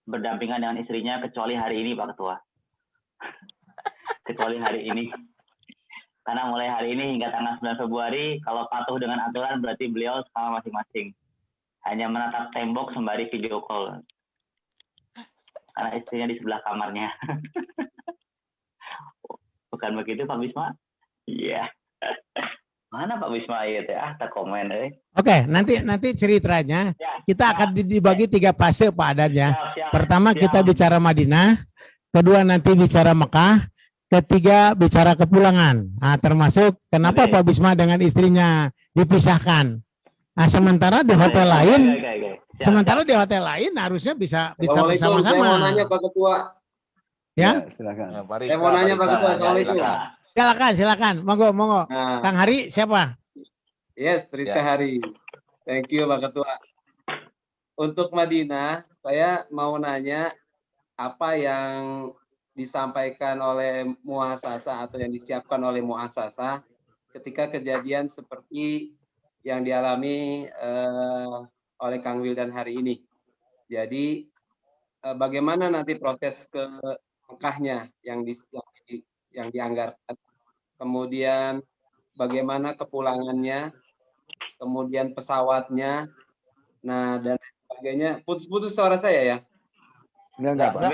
berdampingan dengan istrinya kecuali hari ini Pak Ketua. Kecuali hari ini. Karena mulai hari ini hingga tanggal 9 Februari, kalau patuh dengan aturan berarti beliau sama masing-masing. Hanya menatap tembok sembari video call. Karena istrinya di sebelah kamarnya. Bukan begitu Pak Bisma? Iya. Mana Pak Bisma itu ya? Tak komen. Oke, nanti ceritanya kita akan dibagi 3 fase Pak Adan ya. Pertama kita bicara Madinah, kedua nanti bicara Mekah, ketiga bicara kepulangan. Nah, termasuk kenapa Pak Bisma dengan istrinya dipisahkan. Nah, sementara di hotel lain, harusnya bisa bersama-sama. Saya mau nanya Pak Ketua. Ya, silakan. Saya mau nanya Pak Ketua soal itu. Silakan. Monggo. Nah. Kang Hari siapa? Yes, Rizka Hari. Thank you Pak Ketua. Untuk Madinah, saya mau nanya apa yang disampaikan oleh muasasah atau yang disiapkan oleh muasasah ketika kejadian seperti yang dialami oleh Kang Wildan hari ini. Jadi bagaimana nanti proses ke Mekahnya yang dianggarkan, kemudian bagaimana kepulangannya, kemudian pesawatnya, nah dan sebagainya. Putus-putus suara saya ya? Enggak, Pak.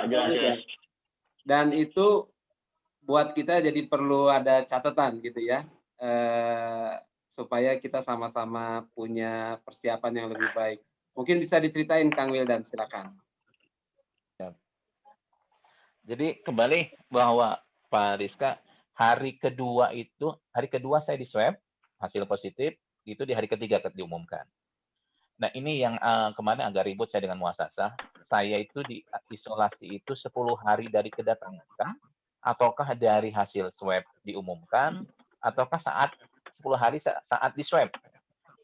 Jelas. Dan itu buat kita jadi perlu ada catatan gitu ya. Supaya kita sama-sama punya persiapan yang lebih baik. Mungkin bisa diceritain Kang Wildan, silakan. Jadi kembali bahwa Pak Rizka, hari kedua saya di swab, hasil positif, itu di hari ketiga diumumkan. Nah ini yang kemarin agak ribut saya dengan muasasah. Saya itu di isolasi itu 10 hari dari kedatangan, ataukah dari hasil swab diumumkan, ataukah saat 10 hari saat di swab.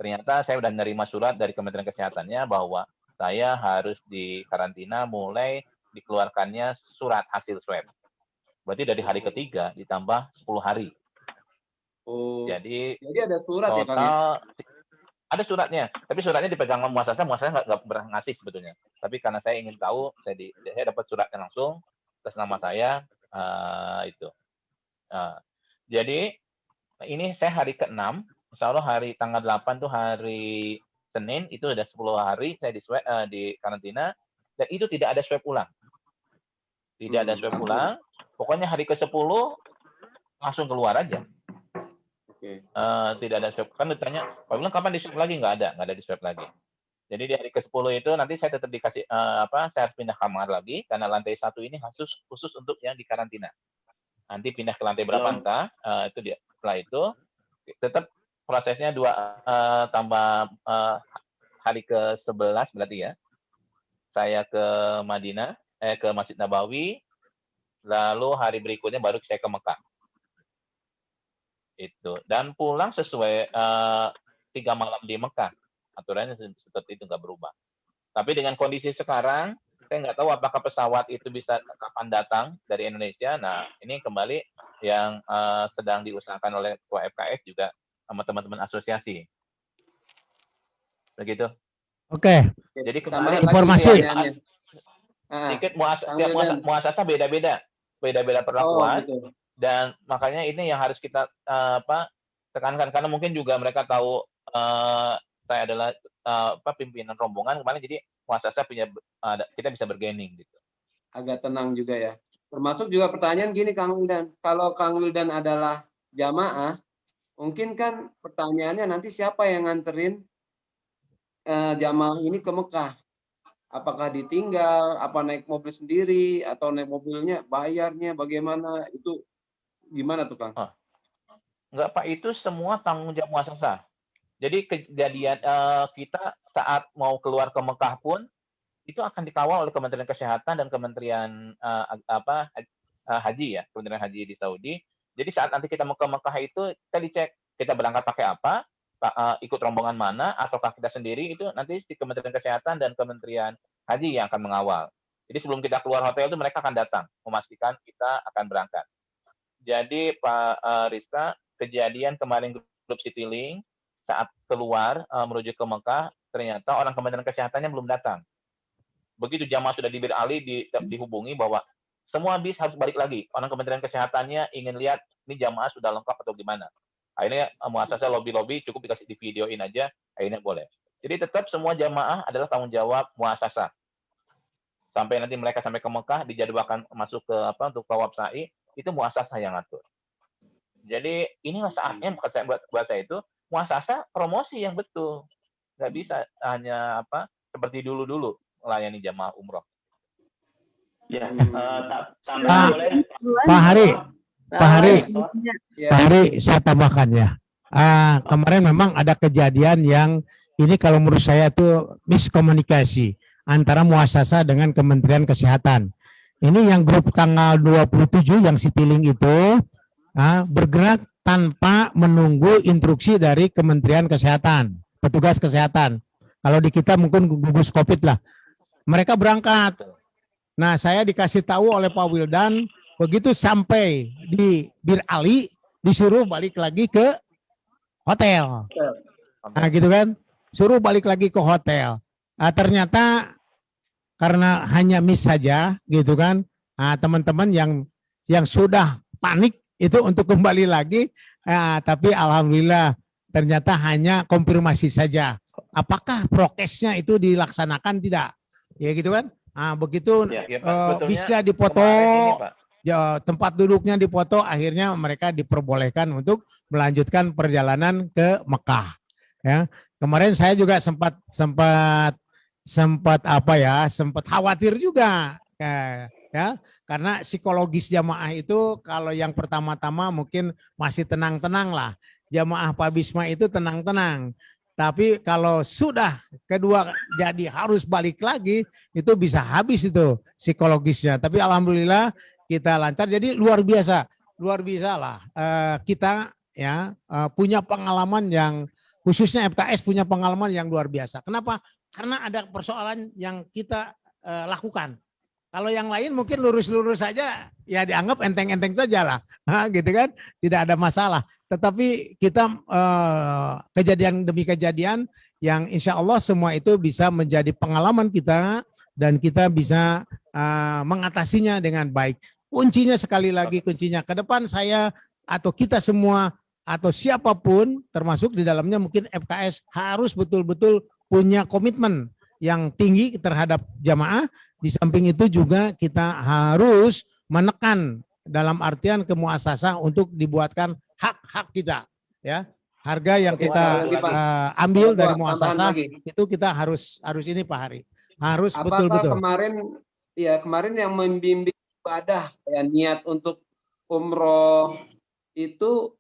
Ternyata saya sudah menerima surat dari Kementerian Kesehatannya bahwa saya harus dikarantina mulai dikeluarkannya surat hasil swab. Berarti dari hari ketiga ditambah 10 hari. Oh, Jadi ada surat ya Kang ya? total ada suratnya, tapi suratnya dipegang sama muasasah nggak pernah ngasih sebetulnya. Tapi karena saya ingin tahu, saya dapat suratnya langsung atas nama saya itu. Jadi ini saya hari ke-6, insya Allah hari tanggal 8 tuh hari Senin, itu udah 10 hari saya di karantina, dan itu tidak ada swab ulang. Tidak ada swab ulang, pokoknya hari ke-10 langsung keluar aja. Tidak ada swab. Kan ditanya, Pak bilang kapan di swab lagi? Nggak ada di swab lagi. Jadi di hari ke-10 itu nanti saya tetap dikasih, saya harus pindah kamar lagi, karena lantai 1 ini khusus untuk yang di karantina. Nanti pindah ke lantai berapa entah, itu dia. Setelah itu, tetap prosesnya 2 tambah hari ke-11 berarti ya. Saya ke Madinah, ke Masjid Nabawi, lalu hari berikutnya baru saya ke Mekah. Itu. Dan pulang sesuai 3 malam di Mekah. Aturannya seperti itu, nggak berubah. Tapi dengan kondisi sekarang, saya nggak tahu apakah pesawat itu bisa kapan datang dari Indonesia. Nah, ini kembali yang sedang diusahakan oleh Ketua FKS juga sama teman-teman asosiasi. Begitu. Oke. Jadi kembali informasi. Sedikit muasasah beda-beda perlakuan. Dan makanya ini yang harus kita tekankan, karena mungkin juga mereka tahu saya adalah pimpinan rombongan kemarin, jadi muasasah kita bisa bergaining gitu. Agak tenang juga ya. Termasuk juga pertanyaan gini Kang Wildan, kalau Kang Wildan adalah jamaah, mungkin kan pertanyaannya nanti siapa yang nganterin jamaah ini ke Mekah? Apakah ditinggal, apa naik mobil sendiri, atau naik mobilnya, bayarnya bagaimana, itu gimana tuh Kang? Enggak Pak, itu semua tanggung jawab muasasah. Jadi kejadian kita saat mau keluar ke Mekah pun, itu akan dikawal oleh Kementerian Kesehatan dan Kementerian Haji ya, Kementerian Haji di Saudi. Jadi saat nanti kita mau ke Mekah itu, kita dicek, kita berangkat pakai apa, ikut rombongan mana, ataukah kita sendiri, itu nanti di Kementerian Kesehatan dan Kementerian Haji yang akan mengawal. Jadi sebelum kita keluar hotel itu mereka akan datang, memastikan kita akan berangkat. Jadi Pak Rizka, kejadian kemarin grup Citylink saat keluar menuju ke Mekah, ternyata orang Kementerian Kesehatannya belum datang. Begitu jamaah sudah di Bir Ali dihubungi bahwa semua bis harus balik lagi. Orang Kementerian Kesehatannya ingin lihat ini jamaah sudah lengkap atau gimana. Akhirnya muasasah lobby cukup dikasih di videoin aja, akhirnya boleh. Jadi tetap semua jamaah adalah tanggung jawab muasasah. Sampai nanti mereka sampai ke Mekah dijadwalkan masuk ke untuk tawaf sa'i, itu muasasah yang ngatur. Jadi inilah saatnya buat saya itu muasasah promosi yang betul. Nggak bisa hanya seperti dulu melayani jamaah umroh. Ya, Pak Hari, saya tambahkan ya. Kemarin memang ada kejadian yang ini kalau menurut saya itu miskomunikasi antara muasasah dengan Kementerian Kesehatan. Ini yang grup tanggal 27 yang Citylink itu bergerak tanpa menunggu instruksi dari Kementerian Kesehatan, petugas kesehatan. Kalau di kita mungkin gugus COVID lah. Mereka berangkat. Nah, saya dikasih tahu oleh Pak Wildan, begitu sampai di Bir Ali, disuruh balik lagi ke hotel. Nah, gitu kan? Suruh balik lagi ke hotel. Ternyata karena hanya miss saja, gitu kan? Teman-teman yang sudah panik itu untuk kembali lagi, tapi alhamdulillah ternyata hanya konfirmasi saja. Apakah prokesnya itu dilaksanakan tidak? Ya gitu kan? Begitu bisa dipoto, ya, tempat duduknya dipoto, akhirnya mereka diperbolehkan untuk melanjutkan perjalanan ke Mekah. Ya, kemarin saya juga sempat khawatir juga, ya, Karena psikologis jamaah itu kalau yang pertama-tama mungkin masih tenang-tenang lah. Jamaah Pak Bisma itu tenang-tenang. Tapi kalau sudah kedua jadi harus balik lagi, itu bisa habis itu psikologisnya. Tapi alhamdulillah kita lancar. Jadi luar biasa lah. Kita ya punya pengalaman yang khususnya FKS punya pengalaman yang luar biasa. Kenapa? Karena ada persoalan yang kita lakukan. Kalau yang lain mungkin lurus-lurus saja, ya dianggap enteng-enteng saja lah, gitu kan, tidak ada masalah. Tetapi kita kejadian demi kejadian yang insya Allah semua itu bisa menjadi pengalaman kita dan kita bisa mengatasinya dengan baik. Kuncinya sekali lagi, kuncinya ke depan saya atau kita semua atau siapapun termasuk di dalamnya mungkin FKS harus betul-betul punya komitmen yang tinggi terhadap jamaah. Di samping itu juga kita harus menekan dalam artian kemuasasah untuk dibuatkan hak-hak kita, ya. Harga yang kita ambil dari muasasah itu kita harus ini Pak Hari. Harus betul-betul. Kemarin yang membimbing ibadah ya niat untuk umroh itu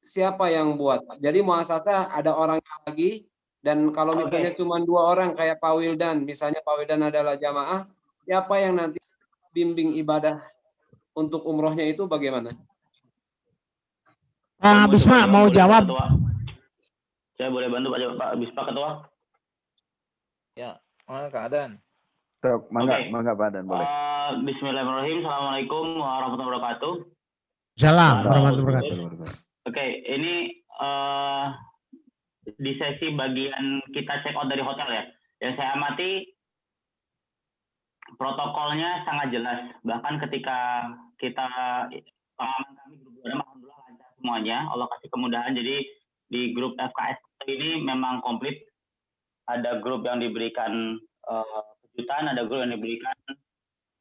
siapa yang buat? Jadi muasasah ada orang lagi. Dan kalau misalnya cuma 2 orang kayak Pak Wildan, misalnya Pak Wildan adalah jamaah, siapa yang nanti bimbing ibadah untuk umrohnya itu bagaimana? Pak Bisma mau jawab? Saya boleh bantu Pak Bisma Ketua? Ya, keadaan. Mangga Pak Dan boleh. Bismillahirrahmanirrahim. Assalamualaikum warahmatullahi wabarakatuh. Salam warahmatullahi wabarakatuh. Oke, ini di sesi bagian kita check out dari hotel ya. Yang saya amati protokolnya sangat jelas. Bahkan ketika kita pengalaman kami grup 2 alhamdulillah lancar semuanya. Allah kasih kemudahan. Jadi di grup FKS ini memang komplit. Ada grup yang diberikan kejutan, ada grup yang diberikan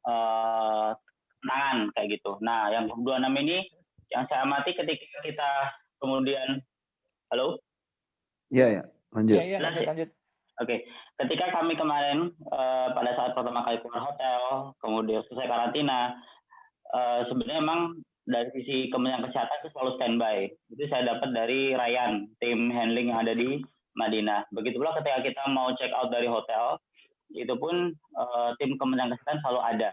kemenangan kayak gitu. Nah, yang grup 26 ini yang saya amati ketika kita kemudian halo? Iya, lanjut. Iya, lanjut. Oke, ketika kami kemarin pada saat pertama kali keluar hotel, kemudian selesai karantina, sebenarnya memang dari sisi Kementerian Kesehatan itu selalu standby. Itu saya dapat dari Ryan, tim handling yang ada di Madinah. Begitu pula ketika kita mau check out dari hotel, itu pun tim Kementerian Kesehatan selalu ada.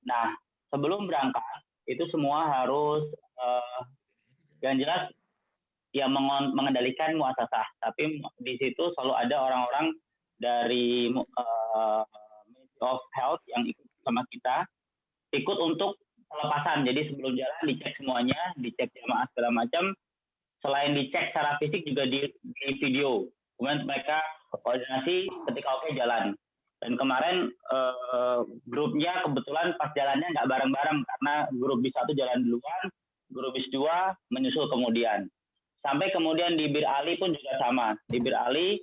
Nah, sebelum berangkat, itu semua harus yang jelas yang mengendalikan muasasah, tapi di situ selalu ada orang-orang dari Ministry of Health yang ikut sama kita, ikut untuk pelepasan. Jadi sebelum jalan dicek semuanya, dicek jamaah segala macam. Selain dicek secara fisik juga di video. Kemudian mereka koordinasi ketika oke jalan. Dan kemarin grupnya kebetulan pas jalannya nggak bareng-bareng karena grup bis 1 jalan duluan, grup bis 2 menyusul kemudian. Sampai kemudian di Bir Ali pun juga sama. Di Bir Ali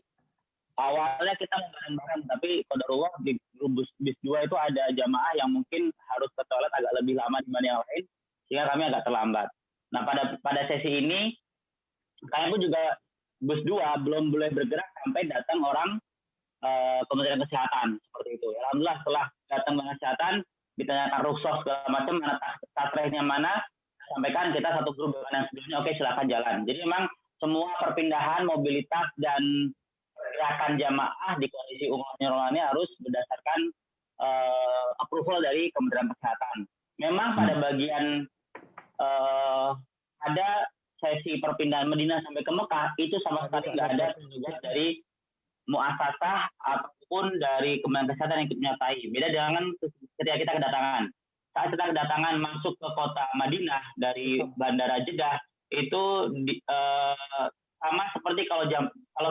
awalnya kita bareng-bareng, tapi qadarullah di grup bis 2 itu ada jamaah yang mungkin harus ke toilet agak lebih lama dibanding yang lain, sehingga kami agak terlambat. Nah, pada sesi ini kami pun juga bus 2 belum boleh bergerak sampai datang orang Kementerian Kesehatan seperti itu. Alhamdulillah setelah datang Kementerian Kesehatan ditanyakan rukhsah segala macam, mana tasrehnya mana, sampaikan kita satu grup dengan yang sebelumnya, oke silakan jalan. Jadi memang semua perpindahan, mobilitas dan pergerakan jamaah di kondisi umumnya ini harus berdasarkan approval dari Kementerian Kesehatan. Memang pada bagian ada sesi perpindahan Madinah sampai ke Mekah itu sama sekali nggak ada tugas dari muasasah ataupun dari Kementerian Kesehatan yang ikut menyertai. Beda dengan ketika kita kedatangan. Saat kita kedatangan masuk ke kota Madinah dari Bandara Jeddah itu sama seperti kalau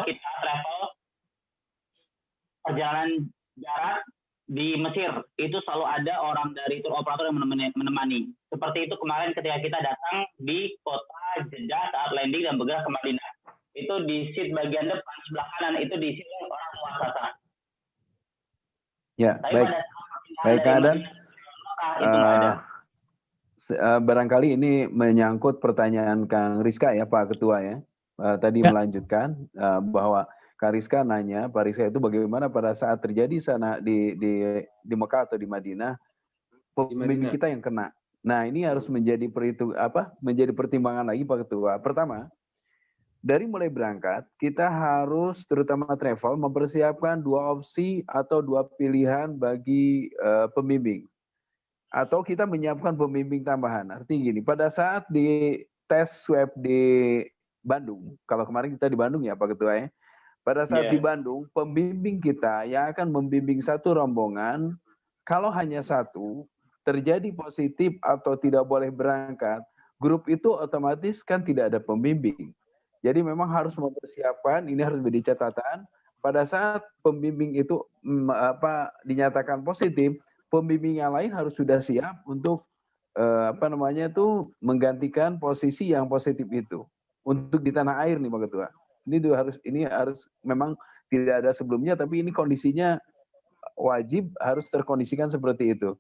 kita travel perjalanan jarak di Mesir, itu selalu ada orang dari tour operator yang menemani. Seperti itu kemarin ketika kita datang di kota Jeddah saat landing dan bergerak ke Madinah. Itu di seat bagian depan sebelah kanan itu diisi oleh orang muasasah. Ya, baik keadaan. Barangkali ini menyangkut pertanyaan Kang Rizka ya Pak Ketua ya. Tadi melanjutkan bahwa Kang Rizka nanya, Pak Rizka itu bagaimana pada saat terjadi sana di Mekah atau di Madinah, pembimbing Madinah. kita yang kena. Nah, ini harus menjadi menjadi pertimbangan lagi Pak Ketua. Pertama, dari mulai berangkat, kita harus terutama travel mempersiapkan 2 opsi atau 2 pilihan bagi pembimbing. Atau kita menyiapkan pembimbing tambahan. Artinya gini, pada saat di tes swab di Bandung, kalau kemarin kita di Bandung ya Pak Ketua ya, pada saat di Bandung, pembimbing kita yang akan membimbing satu rombongan, kalau hanya satu, terjadi positif atau tidak boleh berangkat, grup itu otomatis kan tidak ada pembimbing. Jadi memang harus mempersiapkan, ini harus menjadi catatan, pada saat pembimbing itu dinyatakan positif, pembimbing yang lain harus sudah siap untuk menggantikan posisi yang positif itu untuk di tanah air nih Pak Ketua. Ini harus memang tidak ada sebelumnya, tapi ini kondisinya wajib harus terkondisikan seperti itu.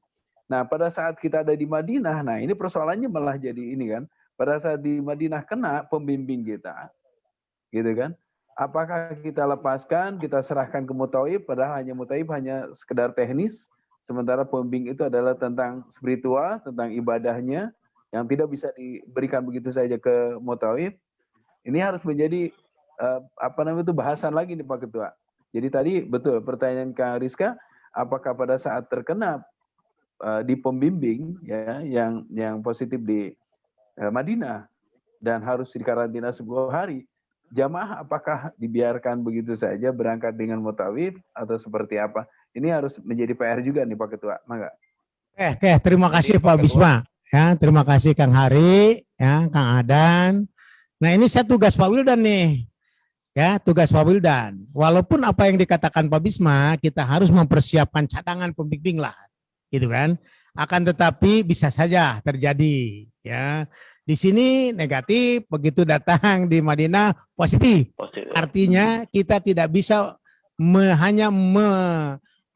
Nah, pada saat kita ada di Madinah, nah ini persoalannya malah jadi ini kan. Pada saat di Madinah kena pembimbing kita, gitu kan. Apakah kita lepaskan, kita serahkan ke mutawib, padahal mutawib hanya sekedar teknis, sementara pembimbing itu adalah tentang spiritual, tentang ibadahnya, yang tidak bisa diberikan begitu saja ke mutawib. Ini harus menjadi bahasan lagi nih Pak Ketua. Jadi tadi betul pertanyaan Kak Rizka, apakah pada saat terkena di pembimbing ya yang positif di Madinah dan harus dikarantina 10 hari, jamaah apakah dibiarkan begitu saja berangkat dengan mutawif atau seperti apa? Ini harus menjadi PR juga nih Pak Ketua. Mangga. Oke, terima kasih Pak Bisma. Ya, terima kasih Kang Hari, ya, Kang Adan. Nah, ini saya tugas Pak Wildan nih. Ya, tugas Pak Wildan. Walaupun apa yang dikatakan Pak Bisma, kita harus mempersiapkan cadangan pembimbing lah. Gitu kan. Akan tetapi bisa saja terjadi, ya. Di sini negatif, begitu datang di Madinah positif. Artinya kita tidak bisa hanya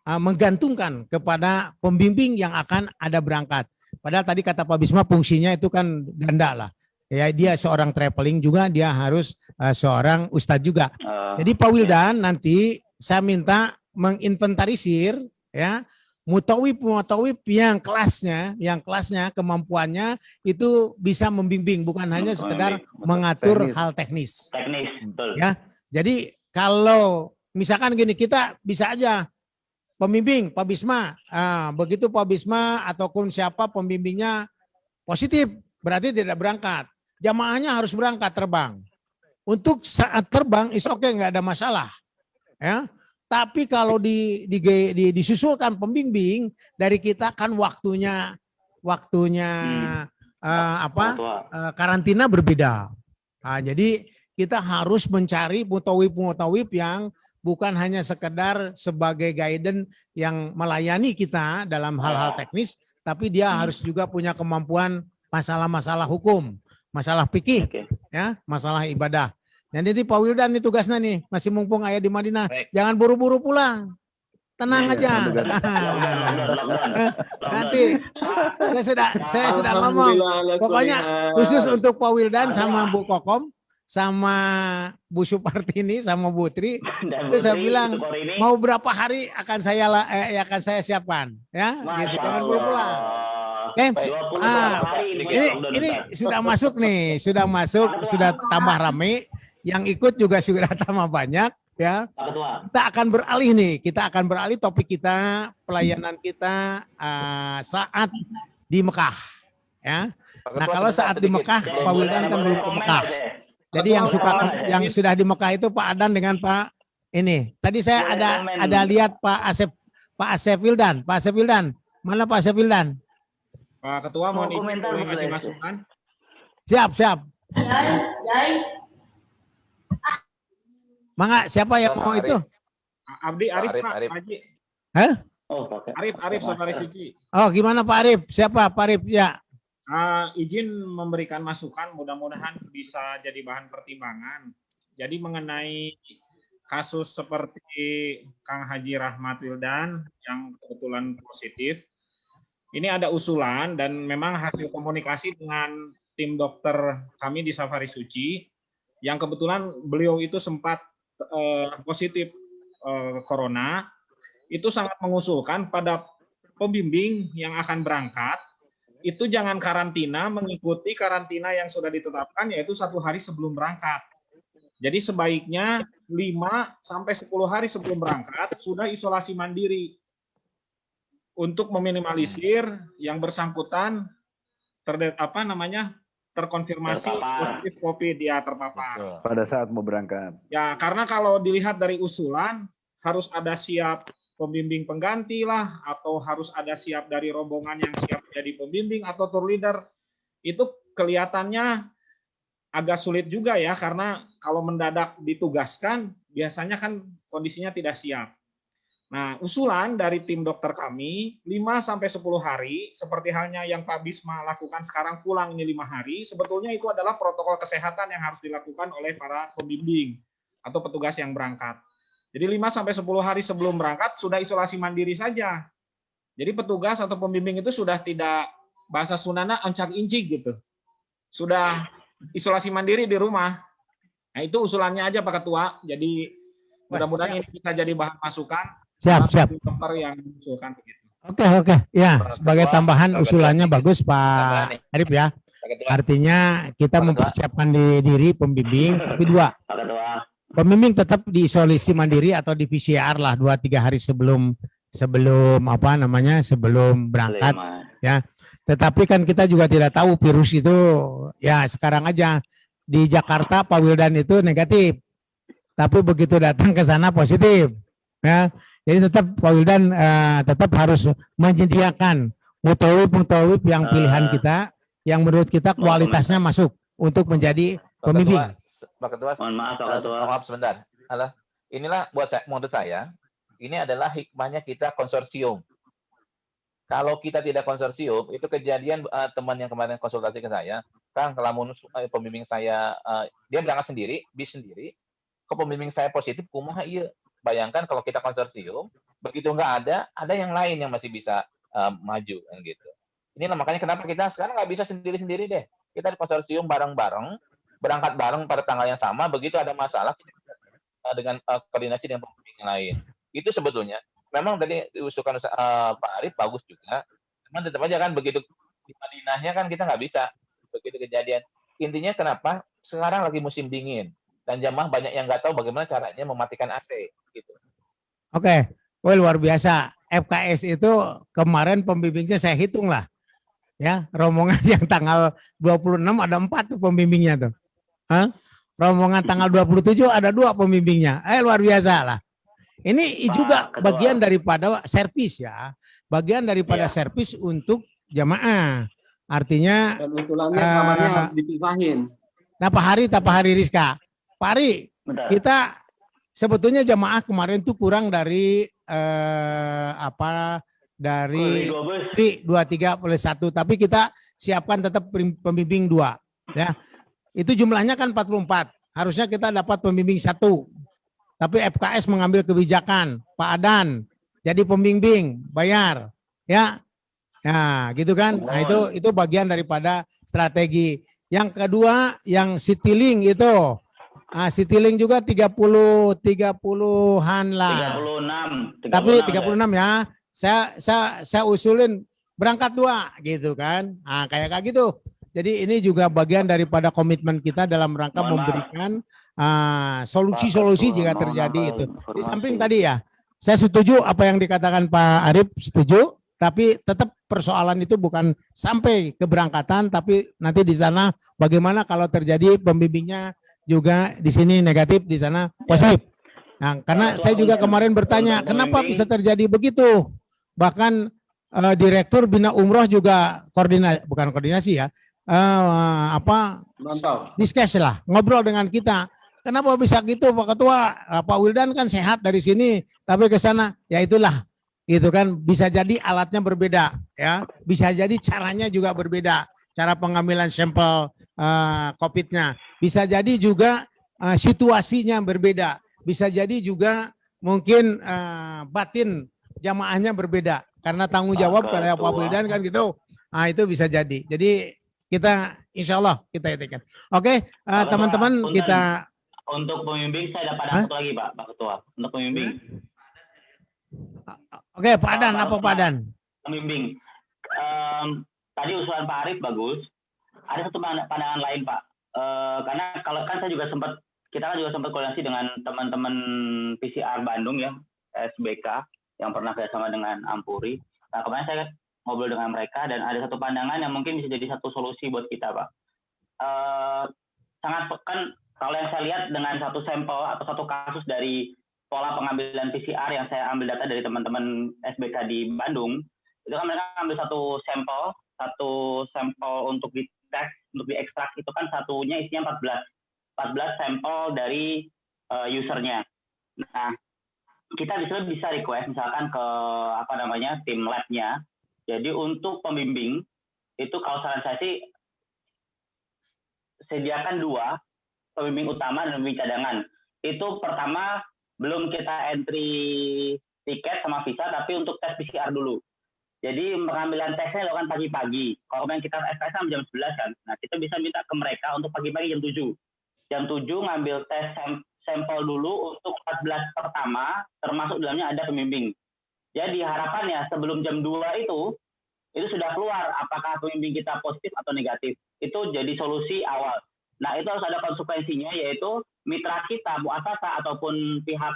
menggantungkan kepada pembimbing yang akan ada berangkat. Padahal tadi kata Pak Bisma fungsinya itu kan ganda lah. Ya, dia seorang traveling juga, dia harus seorang ustadz juga. Jadi Pak Wildan nanti saya minta menginventarisir ya mutawib yang kelasnya kemampuannya itu bisa membimbing, bukan hanya sekedar mengatur hal teknis. Betul. Ya, jadi kalau misalkan gini, kita bisa aja pembimbing Pak Bisma, begitu Pak Bisma ataupun siapa pembimbingnya positif, berarti tidak berangkat. Jamaahnya harus berangkat terbang. Untuk saat terbang, is oke, nggak ada masalah. Ya. Tapi kalau disusulkan pembimbing dari kita kan waktunya karantina berbeda. Nah, jadi kita harus mencari mutawib yang bukan hanya sekedar sebagai guidance yang melayani kita dalam hal-hal teknis, tapi dia harus juga punya kemampuan masalah-masalah hukum, masalah fikih, ya, masalah ibadah. Dan ini Pak Wildan nih tugasnya nih, masih mumpung ayah di Madinah. Baik. Jangan buru-buru pulang. Tenang aja. Nanti saya sudah ngomong. Pokoknya khusus untuk Pak Wildan sama Bu Kokom, sama Bu Supartini, sama Bu Tri, itu saya bilang mau berapa hari akan saya siapkan, ya. Gitu. Jangan buru pulang. Oke. Ini sudah masuk nih, sudah tambah rame. Yang ikut juga sudah tambah banyak, ya. Kita akan beralih topik kita, pelayanan kita saat di Mekah, ya. Nah, kalau saat di Mekah, Pak Wildan kan belum ke Mekah. Jadi yang sudah di Mekah itu Pak Adan dengan Pak ini. Tadi saya ada lihat Pak Asep Wildan. Mana Pak Asep Wildan? Pak Ketua mau kasih masukan? Siap. Mangga, siapa yang mau itu? Arif Pak Arif. Haji. Hah? Arif saudara Cici. Oh, gimana Pak Arif? Siapa Pak Arif? Ya. Izin memberikan masukan, mudah-mudahan bisa jadi bahan pertimbangan. Jadi mengenai kasus seperti Kang Haji Rahmat Wildan yang kebetulan positif, ini ada usulan dan memang hasil komunikasi dengan tim dokter kami di Safari Suci, yang kebetulan beliau itu sempat positif corona, itu sangat mengusulkan pada pembimbing yang akan berangkat itu jangan karantina mengikuti karantina yang sudah ditetapkan, yaitu 1 hari sebelum berangkat. Jadi sebaiknya 5-10 hari sebelum berangkat sudah isolasi mandiri untuk meminimalisir yang bersangkutan terkonfirmasi positif COVID, dia terpapar. Pada saat mau berangkat. Ya, karena kalau dilihat dari usulan harus ada siap pembimbing pengganti lah, atau harus ada siap dari rombongan yang siap jadi pembimbing atau tour leader. Itu kelihatannya agak sulit juga ya, karena kalau mendadak ditugaskan, biasanya kan kondisinya tidak siap. Nah, usulan dari tim dokter kami, 5-10 hari, seperti halnya yang Pak Bisma lakukan sekarang pulang ini 5 hari, sebetulnya itu adalah protokol kesehatan yang harus dilakukan oleh para pembimbing atau petugas yang berangkat. Jadi 5-10 hari sebelum berangkat sudah isolasi mandiri saja. Jadi petugas atau pembimbing itu sudah tidak, bahasa Sundana encak-incik gitu. Sudah isolasi mandiri di rumah. Nah, itu usulannya aja Pak Ketua. Jadi mudah-mudahan ini bisa jadi bahan masukan. Siap. Dokter yang mengusulkan begitu. Oke. Ya, sebagai tambahan usulannya bagus Pak Arif ya. Artinya kita mempersiapkan diri pembimbing, tapi 2. Pembimbing tetap diisolasi mandiri atau di PCR lah 2-3 hari sebelum berangkat ya. Tetapi kan kita juga tidak tahu virus itu ya, sekarang aja di Jakarta Pak Wildan itu negatif. Tapi begitu datang ke sana positif ya. Jadi tetap Pak Wildan tetap harus menyediakan mutawib yang pilihan kita, yang menurut kita kualitasnya masuk untuk menjadi pembimbing. Pak Ketua, Mohon maaf, Pak Ketua. maaf sebentar. Inilah menurut saya, ini adalah hikmahnya kita konsorsium. Kalau kita tidak konsorsium, itu kejadian teman yang kemarin konsultasi ke saya, Kang, kalau pembimbing saya, dia berangkat sendiri, bis sendiri, ke pembimbing saya positif, kumaha iya. Bayangkan kalau kita konsorsium, begitu nggak ada yang lain yang masih bisa maju, gitu. Inilah makanya kenapa kita sekarang nggak bisa sendiri-sendiri deh. Kita di konsorsium bareng-bareng, berangkat bareng pada tanggal yang sama, begitu ada masalah dengan koordinasi dengan pembimbing yang lain. Itu sebetulnya memang tadi diusulkan Pak Arif bagus juga, cuman tetap aja kan begitu di Madinahnya kan kita nggak bisa begitu kejadian. Intinya kenapa sekarang lagi musim dingin dan jamaah banyak yang nggak tahu bagaimana caranya mematikan AC gitu. Oke, luar biasa. FKS itu kemarin pembimbingnya saya hitung lah. Ya, rombongan yang tanggal 26 ada 4 tuh pembimbingnya tuh. Rombongan tanggal 27 ada 2 pembimbingnya. Luar biasa lah. Ini juga bagian daripada servis ya. Bagian daripada servis untuk jamaah. Artinya Dan usulannya kamarnya harus dipisahin. Nah, Pak Hari Rizka. Pak Hari, kita sebetulnya jamaah kemarin tuh kurang dari dari 23 plus 1, tapi kita siapkan tetap pembimbing 2 ya. Itu jumlahnya kan 44. Harusnya kita dapat pembimbing 1. Tapi FKS mengambil kebijakan, Pak Adan jadi pembimbing, bayar ya. Nah, gitu kan. Nah, itu bagian daripada strategi. Yang kedua yang Citylink itu. Citylink juga 30-an lah. 36. Tapi 36 ya. Saya usulin berangkat 2 gitu kan. Nah, kayak gitu. Jadi ini juga bagian daripada komitmen kita dalam rangka memberikan solusi-solusi jika terjadi itu. Di samping tadi ya, saya setuju apa yang dikatakan Pak Arif, setuju. Tapi tetap persoalan itu bukan sampai keberangkatan, tapi nanti di sana bagaimana kalau terjadi pembimbingnya juga di sini negatif, di sana positif. Nah, karena saya juga kemarin bertanya, kenapa bisa terjadi begitu? Bahkan Direktur Bina Umroh juga koordinasi ya, discuss lah, ngobrol dengan kita. Kenapa bisa gitu Pak Ketua? Pak Wildan kan sehat dari sini, tapi ke sana, ya itulah. Gitu kan, bisa jadi alatnya berbeda ya, bisa jadi caranya juga berbeda, cara pengambilan sampel COVID-nya, bisa jadi juga situasinya berbeda, bisa jadi juga mungkin batin jamaahnya berbeda karena tanggung jawab kayak Pak Wildan kan gitu. Nah, itu bisa jadi. Jadi kita insya Allah kita etikan. Oke, teman-teman kita. Untuk pembimbing saya dapat satu lagi Pak Ketua. Untuk pembimbing. Oke, Pak Adan, apa Pak Adan? pembimbing. Tadi usulan Pak Arif bagus. Ada satu pandangan lain, Pak. Karena kalau kan kita kan juga sempat koordinasi dengan teman-teman PCR Bandung ya, SBK yang pernah kerjasama dengan Ampuri. Nah, kemarin saya ngobrol dengan mereka dan ada satu pandangan yang mungkin bisa jadi satu solusi buat kita, Pak. Sangat kan kalau yang saya lihat dengan satu sampel atau satu kasus dari pola pengambilan PCR yang saya ambil data dari teman-teman SBK di Bandung, itu kan mereka ambil satu sampel untuk dites, untuk diekstrak, itu kan satunya isinya 14 sampel dari usernya. Nah, kita bisa request misalkan ke tim labnya. Jadi untuk pembimbing itu kalau saran saya sih sediakan 2 pembimbing utama dan pembimbing cadangan. Itu pertama belum kita entry tiket sama visa, tapi untuk tes PCR dulu. Jadi pengambilan tesnya dilakukan pagi-pagi. Kalau kemarin kita SKS jam 11 kan, nah kita bisa minta ke mereka untuk pagi-pagi jam 7. Jam 7 ngambil tes sampel dulu untuk 14 pertama, termasuk dalamnya ada pembimbing. Jadi harapannya sebelum jam 2 itu sudah keluar apakah pembimbing kita positif atau negatif. Itu jadi solusi awal. Nah, itu harus ada konsekuensinya, yaitu mitra kita, muasasa ataupun pihak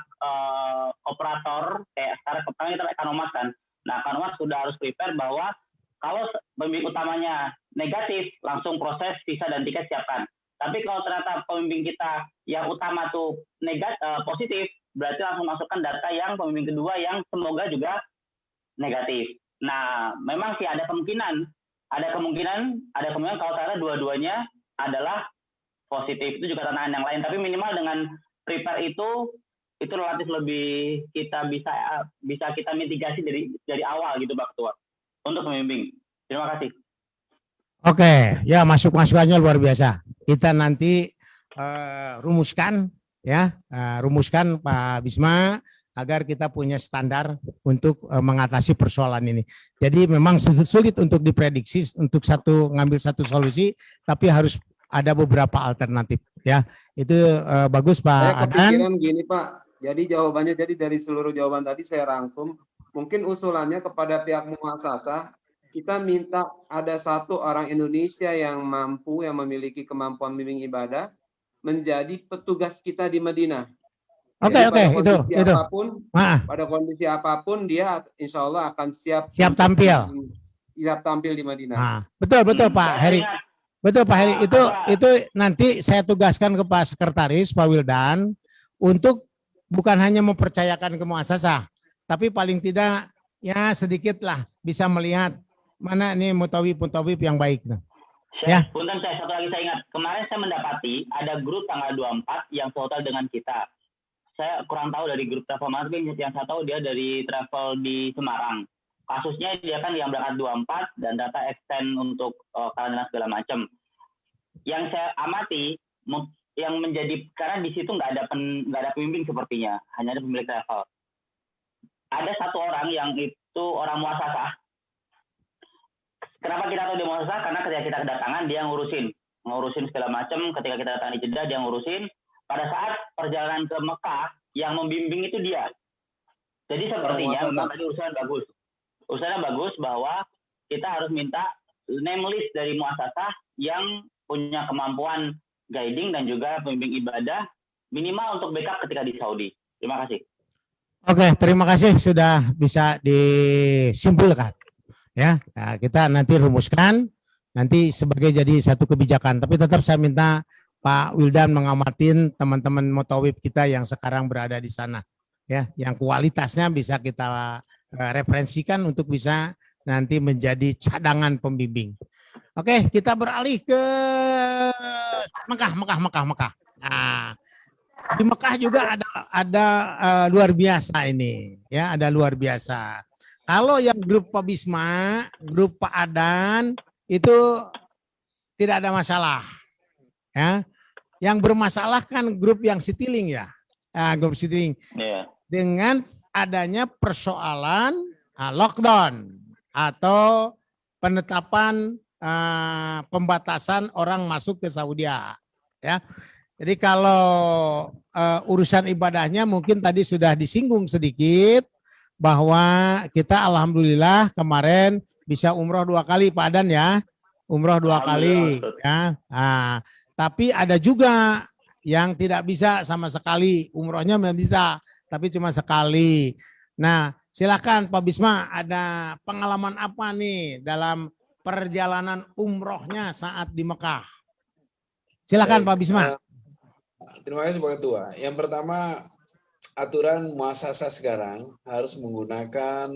operator, kayak sekarang kita Kanomas kan. Nah, Kanomas sudah harus prepare bahwa kalau pembimbing utamanya negatif, langsung proses visa dan tiket siapkan. Tapi kalau ternyata pembimbing kita yang utama tuh positif, berarti langsung masukkan data yang pembimbing kedua yang semoga juga negatif. Nah, memang sih ada kemungkinan kalau ternyata dua-duanya adalah positif. Itu juga tantangan yang lain, tapi minimal dengan prepare itu relatif lebih kita bisa kita mitigasi dari awal gitu, Pak Ketua, untuk pembimbing. Terima kasih. Oke, ya masukannya luar biasa. Kita nanti rumuskan Pak Bisma agar kita punya standar untuk mengatasi persoalan ini. Jadi memang sulit untuk diprediksi untuk ngambil satu solusi, tapi harus ada beberapa alternatif ya. Itu bagus Pak Saya Adan. kepikiran gini Pak. Jadi jawabannya dari seluruh jawaban tadi saya rangkum. Mungkin usulannya kepada pihak muasasah, kita minta ada satu orang Indonesia yang memiliki kemampuan bimbing ibadah menjadi petugas kita di Madinah. Oke, itu. Pada kondisi apapun dia insya Allah akan siap tampil di Madinah. Nah, betul Pak Heri. Betul Pak Heri. Itu nanti saya tugaskan ke Pak Sekretaris Pak Wildan untuk bukan hanya mempercayakan ke muasasah, tapi paling tidak ya sedikit lah bisa melihat mana nih mutawib yang baik. Ya. Punten saya satu lagi saya ingat, kemarin saya mendapati ada grup tanggal 24 yang total dengan kita. Saya kurang tahu dari grup travel mana, tapi yang saya tahu dia dari travel di Semarang. Kasusnya dia kan yang berangkat 24 dan data extend untuk karantina segala macam. Yang saya amati yang menjadi, karena di situ nggak ada pembimbing sepertinya, hanya ada pemilik travel. Ada satu orang yang itu orang muasasah. Kenapa kita tahu dia muasasah? Karena ketika kita kedatangan dia ngurusin segala macam. Ketika kita datang di Jeddah dia ngurusin. Pada saat perjalanan ke Mekah yang membimbing itu dia. Jadi sepertinya memang tadi urusannya bagus bahwa kita harus minta name list dari muasasah yang punya kemampuan guiding dan juga pembimbing ibadah minimal untuk backup ketika di Saudi. Terima kasih. Oke, terima kasih sudah bisa disimpulkan. Ya, nah, kita nanti rumuskan nanti sebagai jadi satu kebijakan. Tapi tetap saya minta Pak Wildan mengamatin teman-teman mutawib kita yang sekarang berada di sana, ya, yang kualitasnya bisa kita referensikan untuk bisa nanti menjadi cadangan pembimbing. Oke, kita beralih ke Mekah. Nah, di Mekah juga ada luar biasa ini, ya, ada luar biasa. Kalau yang grup Pak Bisma, grup Pak Adan itu tidak ada masalah, ya. Yang bermasalah kan grup yang Citylink ya, grup Citylink. Yeah. Dengan adanya persoalan lockdown atau penetapan pembatasan orang masuk ke Saudi, ya. Jadi kalau urusan ibadahnya mungkin tadi sudah disinggung sedikit bahwa kita alhamdulillah kemarin bisa umroh 2 kali Pak Adan ya. Umroh 2 kali ya. Nah, tapi ada juga yang tidak bisa sama sekali. Umrohnya memang bisa, tapi cuma sekali. Nah, silakan Pak Bisma, ada pengalaman apa nih dalam perjalanan umrohnya saat di Mekah? Silakan Pak Bisma. Terima kasih Pak Ketua. Yang pertama, aturan muasasah sekarang harus menggunakan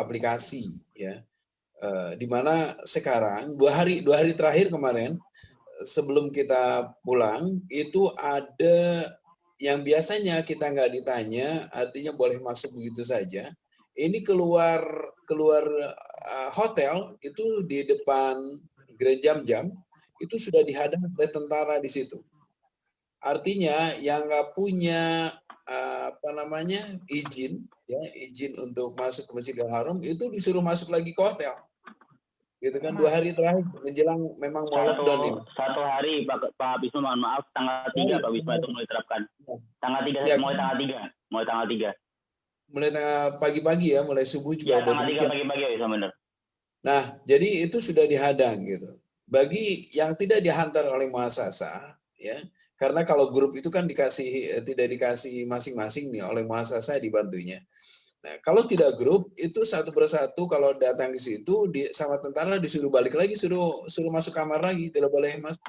aplikasi ya. Di mana sekarang 2 hari terakhir kemarin sebelum kita pulang itu ada yang biasanya kita nggak ditanya, artinya boleh masuk begitu saja. Ini keluar hotel itu di depan Grand Jam-Jam itu sudah dihadang oleh tentara di situ. Artinya yang nggak punya izin untuk masuk ke Masjidil Haram itu disuruh masuk lagi ke hotel. Gitu kan 2 hari terakhir menjelang memang mau lockdown ini. 1 hari Pak Bisma, mohon maaf, tanggal 3 Pak Bisma itu mulai diterapkan. Tanggal 3 Ya. mulai tanggal 3. Mulai tengah pagi-pagi ya, mulai subuh juga Ya, ada tanggal 3 demikian. pagi-pagi bisa benar. Nah, jadi itu sudah dihadang gitu. Bagi yang tidak dihantar oleh muasasah ya, karena kalau grup itu kan tidak dikasih masing-masing nih oleh muasasah dibantunya. Nah, kalau tidak grup itu satu persatu kalau datang ke situ sama tentara disuruh balik lagi, suruh masuk kamar lagi, tidak boleh masuk.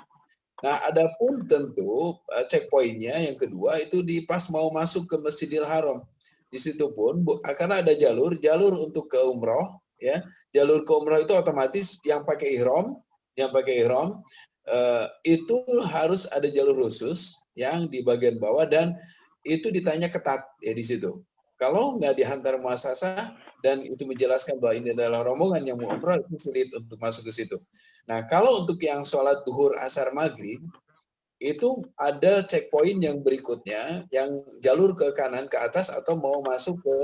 Nah, adapun tentu checkpointnya yang kedua itu di pas mau masuk ke Masjidil Haram. Di situ pun karena ada jalur untuk ke umroh ya. Jalur ke umroh itu otomatis yang pakai ihram itu harus ada jalur khusus yang di bagian bawah dan itu ditanya ketat ya di situ. Kalau nggak dihantar muasasah dan itu menjelaskan bahwa ini adalah rombongan yang mau umroh, itu sulit untuk masuk ke situ. Nah, kalau untuk yang sholat duhur, asar, maghrib, itu ada checkpoint yang berikutnya, yang jalur ke kanan, ke atas, atau mau masuk ke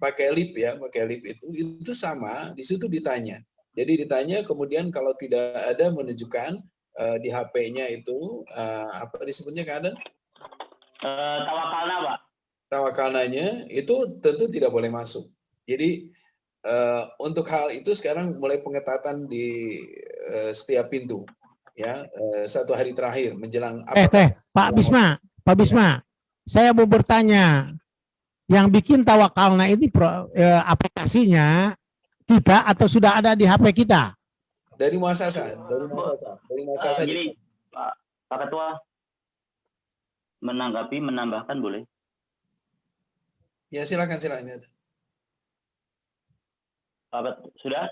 pakai lift itu sama, di situ ditanya. Jadi ditanya, kemudian kalau tidak ada menunjukkan di HP-nya itu, apa disebutnya keadaan? Tawakalna, Pak. Tawakalnanya itu tentu tidak boleh masuk. Jadi untuk hal itu sekarang mulai pengetatan di setiap pintu, ya 1 hari terakhir menjelang. Pak Bisma, saya mau bertanya, yang bikin tawakalna ini aplikasinya kita atau sudah ada di HP kita? Dari muasasah, Jadi Pak Ketua menambahkan boleh? Ya silakan. Sudah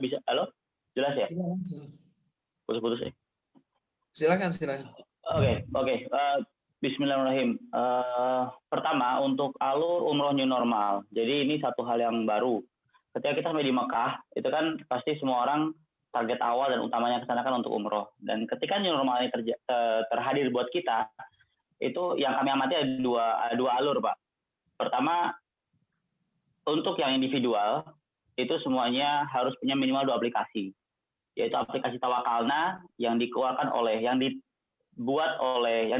bisa? Halo? Jelas ya? Putus-putus ya? Silakan. Oke. Bismillahirrahmanirrahim. Pertama untuk alur umroh new normal. Jadi ini satu hal yang baru. Ketika kita sampai di Mekah, itu kan pasti semua orang target awal dan utamanya kesana kan untuk umroh. Dan ketika new normal ini terhadir buat kita, itu yang kami amati ada dua alur, Pak. Pertama, untuk yang individual, itu semuanya harus punya minimal 2 aplikasi. Yaitu aplikasi Tawakalna yang dikeluarkan oleh, yang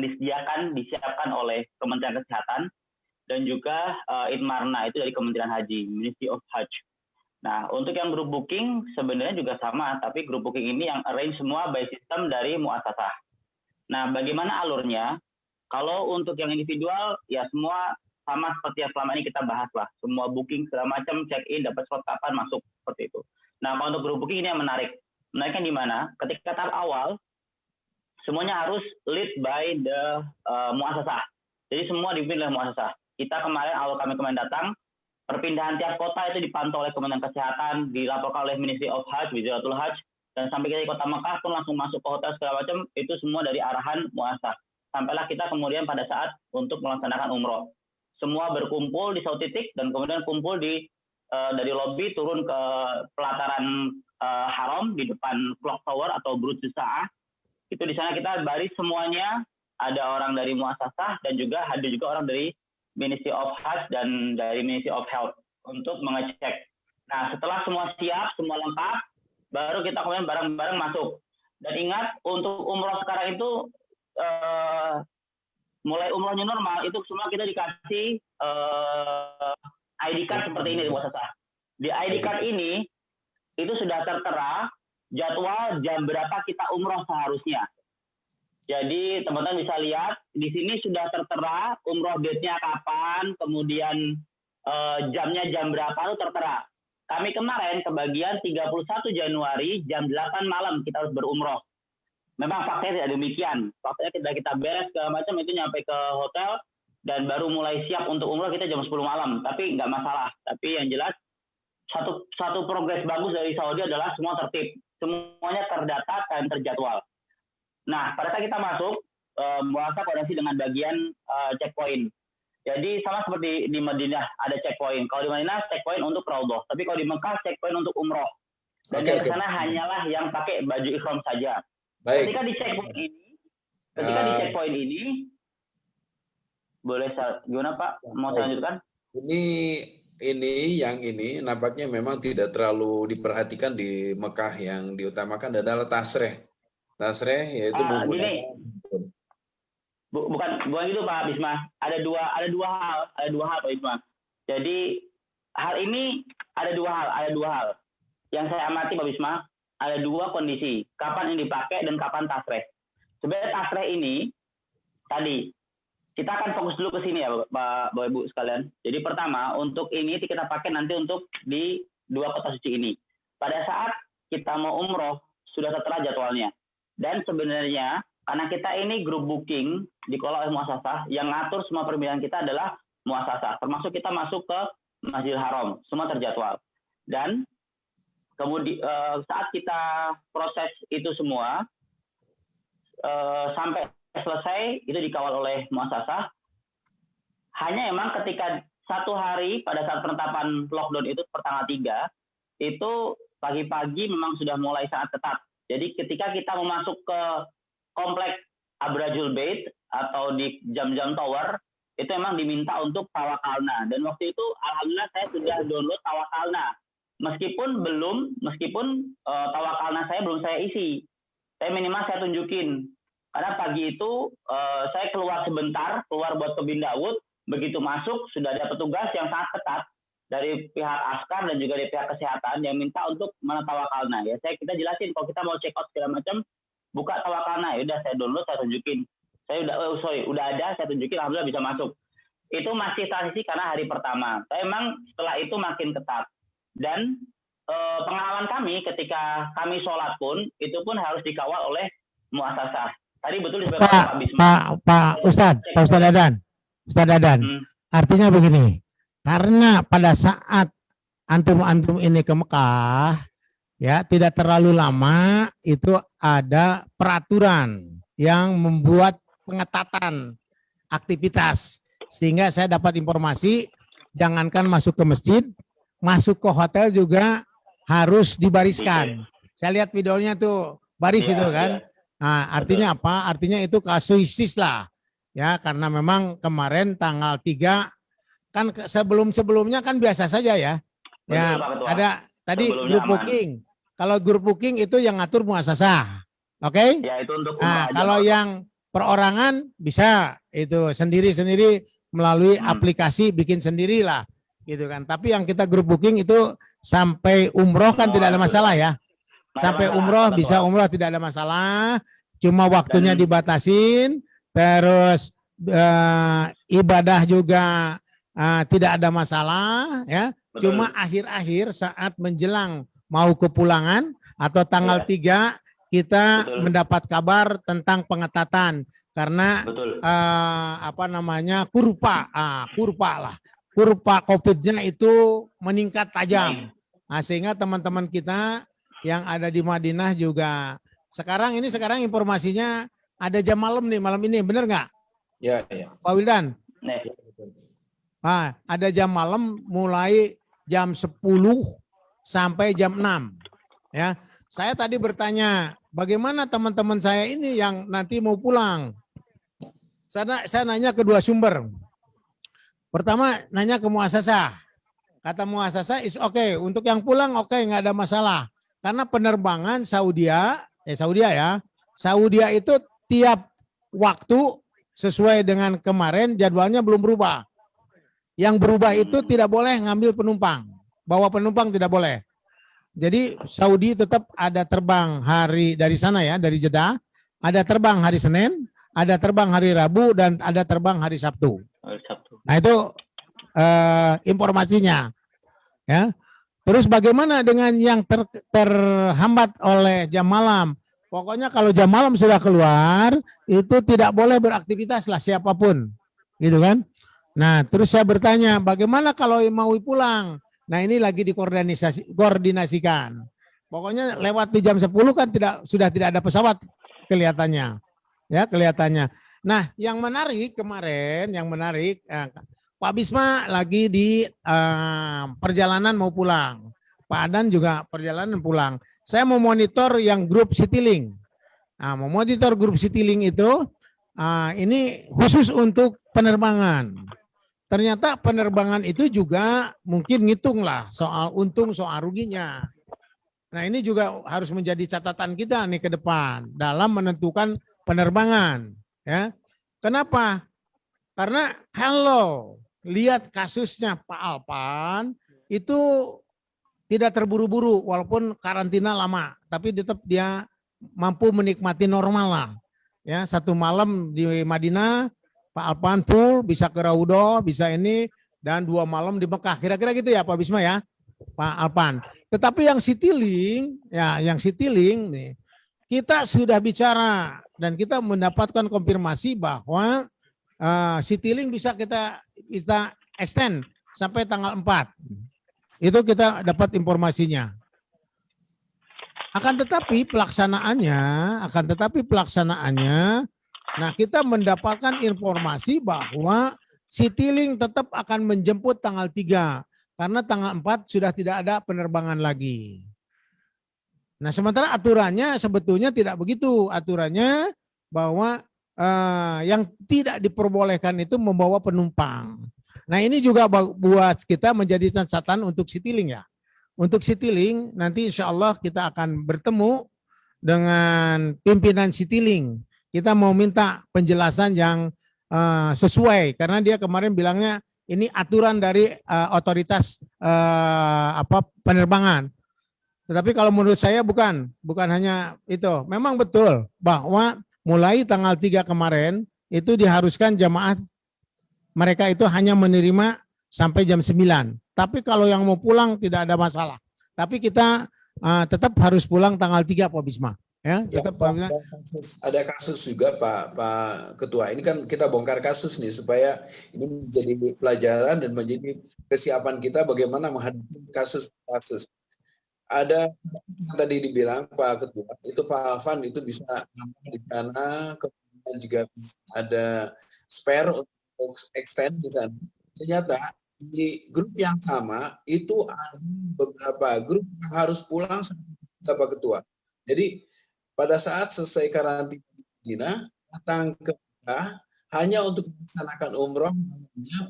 disiapkan oleh Kementerian Kesehatan, dan juga Inmarna, itu dari Kementerian Haji, Ministry of Hajj. Nah, untuk yang grup booking sebenarnya juga sama, tapi grup booking ini yang arrange semua by system dari muasasah. Nah, bagaimana alurnya? Kalau untuk yang individual, ya semua sama seperti yang selama ini kita bahas lah. Semua booking segala macam, check-in, dapat slot kapan, masuk, seperti itu. Nah, kalau untuk grup booking ini yang menarik. Menariknya di mana? Ketika tahap awal, semuanya harus lead by the muasasah. Jadi semua dipimpin oleh muasasah. Kami kemarin datang, perpindahan tiap kota itu dipantau oleh Kementerian Kesehatan, dilaporkan oleh Ministry of Hajj, Wizaratul Hajj, dan sampai kita di kota Mekah pun langsung masuk ke hotel segala macam, itu semua dari arahan muasasah. Sampailah kita kemudian pada saat untuk melaksanakan umroh. Semua berkumpul di suatu titik dan kemudian kumpul dari lobi turun ke pelataran haram di depan clock tower atau Burj Sa'ah. Itu di sana kita baris semuanya, ada orang dari muasasah dan juga ada juga orang dari Ministry of Hajj dan dari Ministry of Health untuk mengecek. Nah, setelah semua siap, semua lengkap, baru kita kemudian bareng-bareng masuk. Dan ingat, untuk umroh sekarang itu mulai umrohnya normal itu semua kita dikasih ID card seperti ini di muasasah. Di ID card ini itu sudah tertera jadwal jam berapa kita umroh seharusnya. Jadi teman-teman bisa lihat di sini sudah tertera umroh date-nya kapan, kemudian jamnya jam berapa itu tertera. Kami kemarin kebagian 31 Januari jam 8 malam kita harus berumroh. Memang faktanya tidak demikian. Faktanya kita beres segala macam itu nyampe ke hotel dan baru mulai siap untuk umroh kita jam 10 malam. Tapi nggak masalah. Tapi yang jelas satu progres bagus dari Saudi adalah semua tertib, semuanya terdata dan terjadwal. Nah, pada saat kita masuk, muasasah koordinasi dengan bagian checkpoint. Jadi sama seperti di Madinah ada checkpoint. Kalau di Madinah checkpoint untuk Raudhah, tapi kalau di Mekah checkpoint untuk umroh. Dan di sana hanyalah yang pakai baju ihram saja. Baik. Ketika di checkpoint ini, boleh gimana Pak? Mau saya lanjutkan? Ini nampaknya memang tidak terlalu diperhatikan di Mekah. Yang diutamakan adalah tasreh. Tasreh yaitu bukan gitu Pak Bisma. Ada dua hal Pak Bisma. Jadi hal ini ada dua hal. Yang saya amati Pak Bisma, ada dua kondisi. Kapan ini dipakai dan kapan tasreh. Sebenarnya tasreh ini tadi kita akan fokus dulu ke sini ya Bapak Ibu sekalian. Jadi pertama, untuk ini kita pakai nanti untuk di 2 kota suci ini. Pada saat kita mau umroh, sudah tertera jadwalnya. Dan sebenarnya, karena kita ini grup booking, dikelola oleh muasasah, yang ngatur semua permintaan kita adalah muasasah. Termasuk kita masuk ke Masjidil Haram, semua terjadwal. Dan kemudian saat kita proses itu semua, sampai selesai itu dikawal oleh muasasah. Hanya emang ketika 1 hari pada saat penetapan lockdown itu pertanggal 3 itu pagi-pagi memang sudah mulai sangat ketat. Jadi ketika kita mau masuk ke komplek Abrajul Bait atau di jam-jam tower itu memang diminta untuk tawakalna, dan waktu itu alhamdulillah saya sudah download tawakalna. Meskipun tawakalna saya belum saya isi. Saya minimal saya tunjukin. Karena pagi itu saya keluar buat ke Bin Daud, begitu masuk sudah ada petugas yang sangat ketat dari pihak askar dan juga dari pihak kesehatan yang minta untuk menetawakalna. Ya, kita jelasin kalau kita mau check out segala macam, buka tawakalna. Ya udah saya download, saya tunjukin. Saya udah ada, saya tunjukin, alhamdulillah bisa masuk. Itu masih transisi karena hari pertama. Tapi memang setelah itu makin ketat. Dan pengalaman kami ketika kami sholat pun itu pun harus dikawal oleh muasasah. Tadi betul Pak Ustadz Dadan. Artinya begini, karena pada saat antum ini ke Mekah, ya tidak terlalu lama itu ada peraturan yang membuat pengetatan aktivitas, sehingga saya dapat informasi jangankan masuk ke masjid, masuk ke hotel juga harus dibariskan. Saya lihat videonya tuh baris itu kan. Nah, artinya apa? Artinya itu kasuistis lah. Ya, karena memang kemarin tanggal 3 kan sebelumnya kan biasa saja ya. Ya, ada tadi grup booking. Kalau grup booking itu yang ngatur muasasah. Oke? Ya, itu untuk kalau yang perorangan bisa itu sendiri-sendiri melalui aplikasi bikin sendirilah gitu kan. Tapi yang kita grup booking itu sampai umroh kan tidak ada masalah ya. Sampai umroh bisa umroh tidak ada masalah, cuma waktunya dibatasin, terus ibadah juga tidak ada masalah ya. Cuma akhir-akhir saat menjelang mau kepulangan atau tanggal 3 kita mendapat kabar tentang pengetatan karena kurva COVID-nya itu meningkat tajam. Nah, sehingga teman-teman kita yang ada di Madinah juga sekarang informasinya ada jam malam nih, malam ini benar nggak? Ya. Pak Wildan. Ada jam malam mulai jam 10 sampai jam 6. Ya, saya tadi bertanya bagaimana teman-teman saya ini yang nanti mau pulang. Saya nanya ke 2 sumber. Pertama nanya ke muasasah. Kata muasasah is okay. Untuk yang pulang oke, nggak ada masalah. Karena penerbangan Saudi itu tiap waktu sesuai dengan kemarin jadwalnya belum berubah. Yang berubah itu tidak boleh ngambil penumpang, bawa penumpang tidak boleh. Jadi Saudi tetap ada terbang hari dari sana ya, dari Jeddah, ada terbang hari Senin, ada terbang hari Rabu, dan ada terbang hari Sabtu. Nah itu informasinya. Ya. Terus bagaimana dengan yang terhambat oleh jam malam? Pokoknya kalau jam malam sudah keluar, itu tidak boleh beraktivitas lah siapapun, gitu kan? Nah, terus saya bertanya, bagaimana kalau mau pulang? Nah, ini lagi koordinasikan. Pokoknya lewat di jam 10 kan sudah tidak ada pesawat kelihatannya. Ya, kelihatannya. Nah, yang menarik kemarin, Pak Bisma lagi di perjalanan mau pulang. Pak Adan juga perjalanan pulang. Saya mau monitor yang grup Citylink. Nah, mau monitor grup Citylink itu, ini khusus untuk penerbangan. Ternyata penerbangan itu juga mungkin ngitung lah soal untung, soal ruginya. Nah ini juga harus menjadi catatan kita nih ke depan dalam menentukan penerbangan. Ya, kenapa? Karena kalau lihat kasusnya Pak Alpan itu tidak terburu-buru walaupun karantina lama, tapi tetap dia mampu menikmati normal lah. Ya, 1 malam di Madinah, Pak Alpan full, bisa ke Raudoh, bisa ini, dan 2 malam di Mekah. Kira-kira gitu ya Pak Bisma ya, Pak Alpan. Tetapi yang Citylink, ya yang Citylink nih, kita sudah bicara dan kita mendapatkan konfirmasi bahwa Citylink bisa kita extend sampai tanggal 4. Itu kita dapat informasinya. Akan tetapi pelaksanaannya, nah kita mendapatkan informasi bahwa Citylink tetap akan menjemput tanggal 3 karena tanggal 4 sudah tidak ada penerbangan lagi. Nah sementara aturannya sebetulnya tidak begitu. Aturannya bahwa yang tidak diperbolehkan itu membawa penumpang. Nah ini juga buat kita menjadi catatan untuk Citylink ya. Untuk Citylink nanti insya Allah kita akan bertemu dengan pimpinan Citylink. Kita mau minta penjelasan yang sesuai karena dia kemarin bilangnya ini aturan dari otoritas penerbangan. Tetapi kalau menurut saya bukan hanya itu. Memang betul bahwa mulai tanggal 3 kemarin itu diharuskan jamaah mereka itu hanya menerima sampai jam 9. Tapi kalau yang mau pulang tidak ada masalah. Tapi kita tetap harus pulang tanggal 3 Pak Bisma. Ya, tetap ada kasus juga Pak Ketua. Ini kan kita bongkar kasus nih supaya ini menjadi pelajaran dan menjadi kesiapan kita bagaimana menghadapi kasus-kasus. Ada yang tadi dibilang Pak Ketua, itu Pak Alvan itu bisa di sana, kemudian juga bisa ada spare untuk extend di sana. Ternyata di grup yang sama itu ada beberapa grup yang harus pulang sampai Pak Ketua. Jadi pada saat selesai karantina datang ke kita hanya untuk melaksanakan umroh,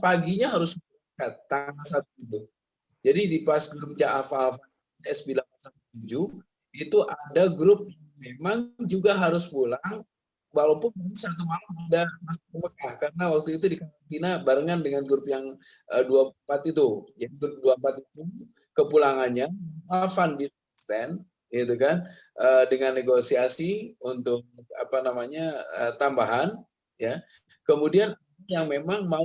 paginya harus berangkat tanggal 1 itu. Jadi di pas grup Ja'afal S917 itu ada grup yang memang juga harus pulang walaupun 1 malam sudah masuk ke Mekah karena waktu itu di karantina barengan dengan grup yang 24 itu. Jadi grup 24 itu kepulangannya Alvan bisa extend itu kan dengan negosiasi untuk tambahan ya. Kemudian yang memang mau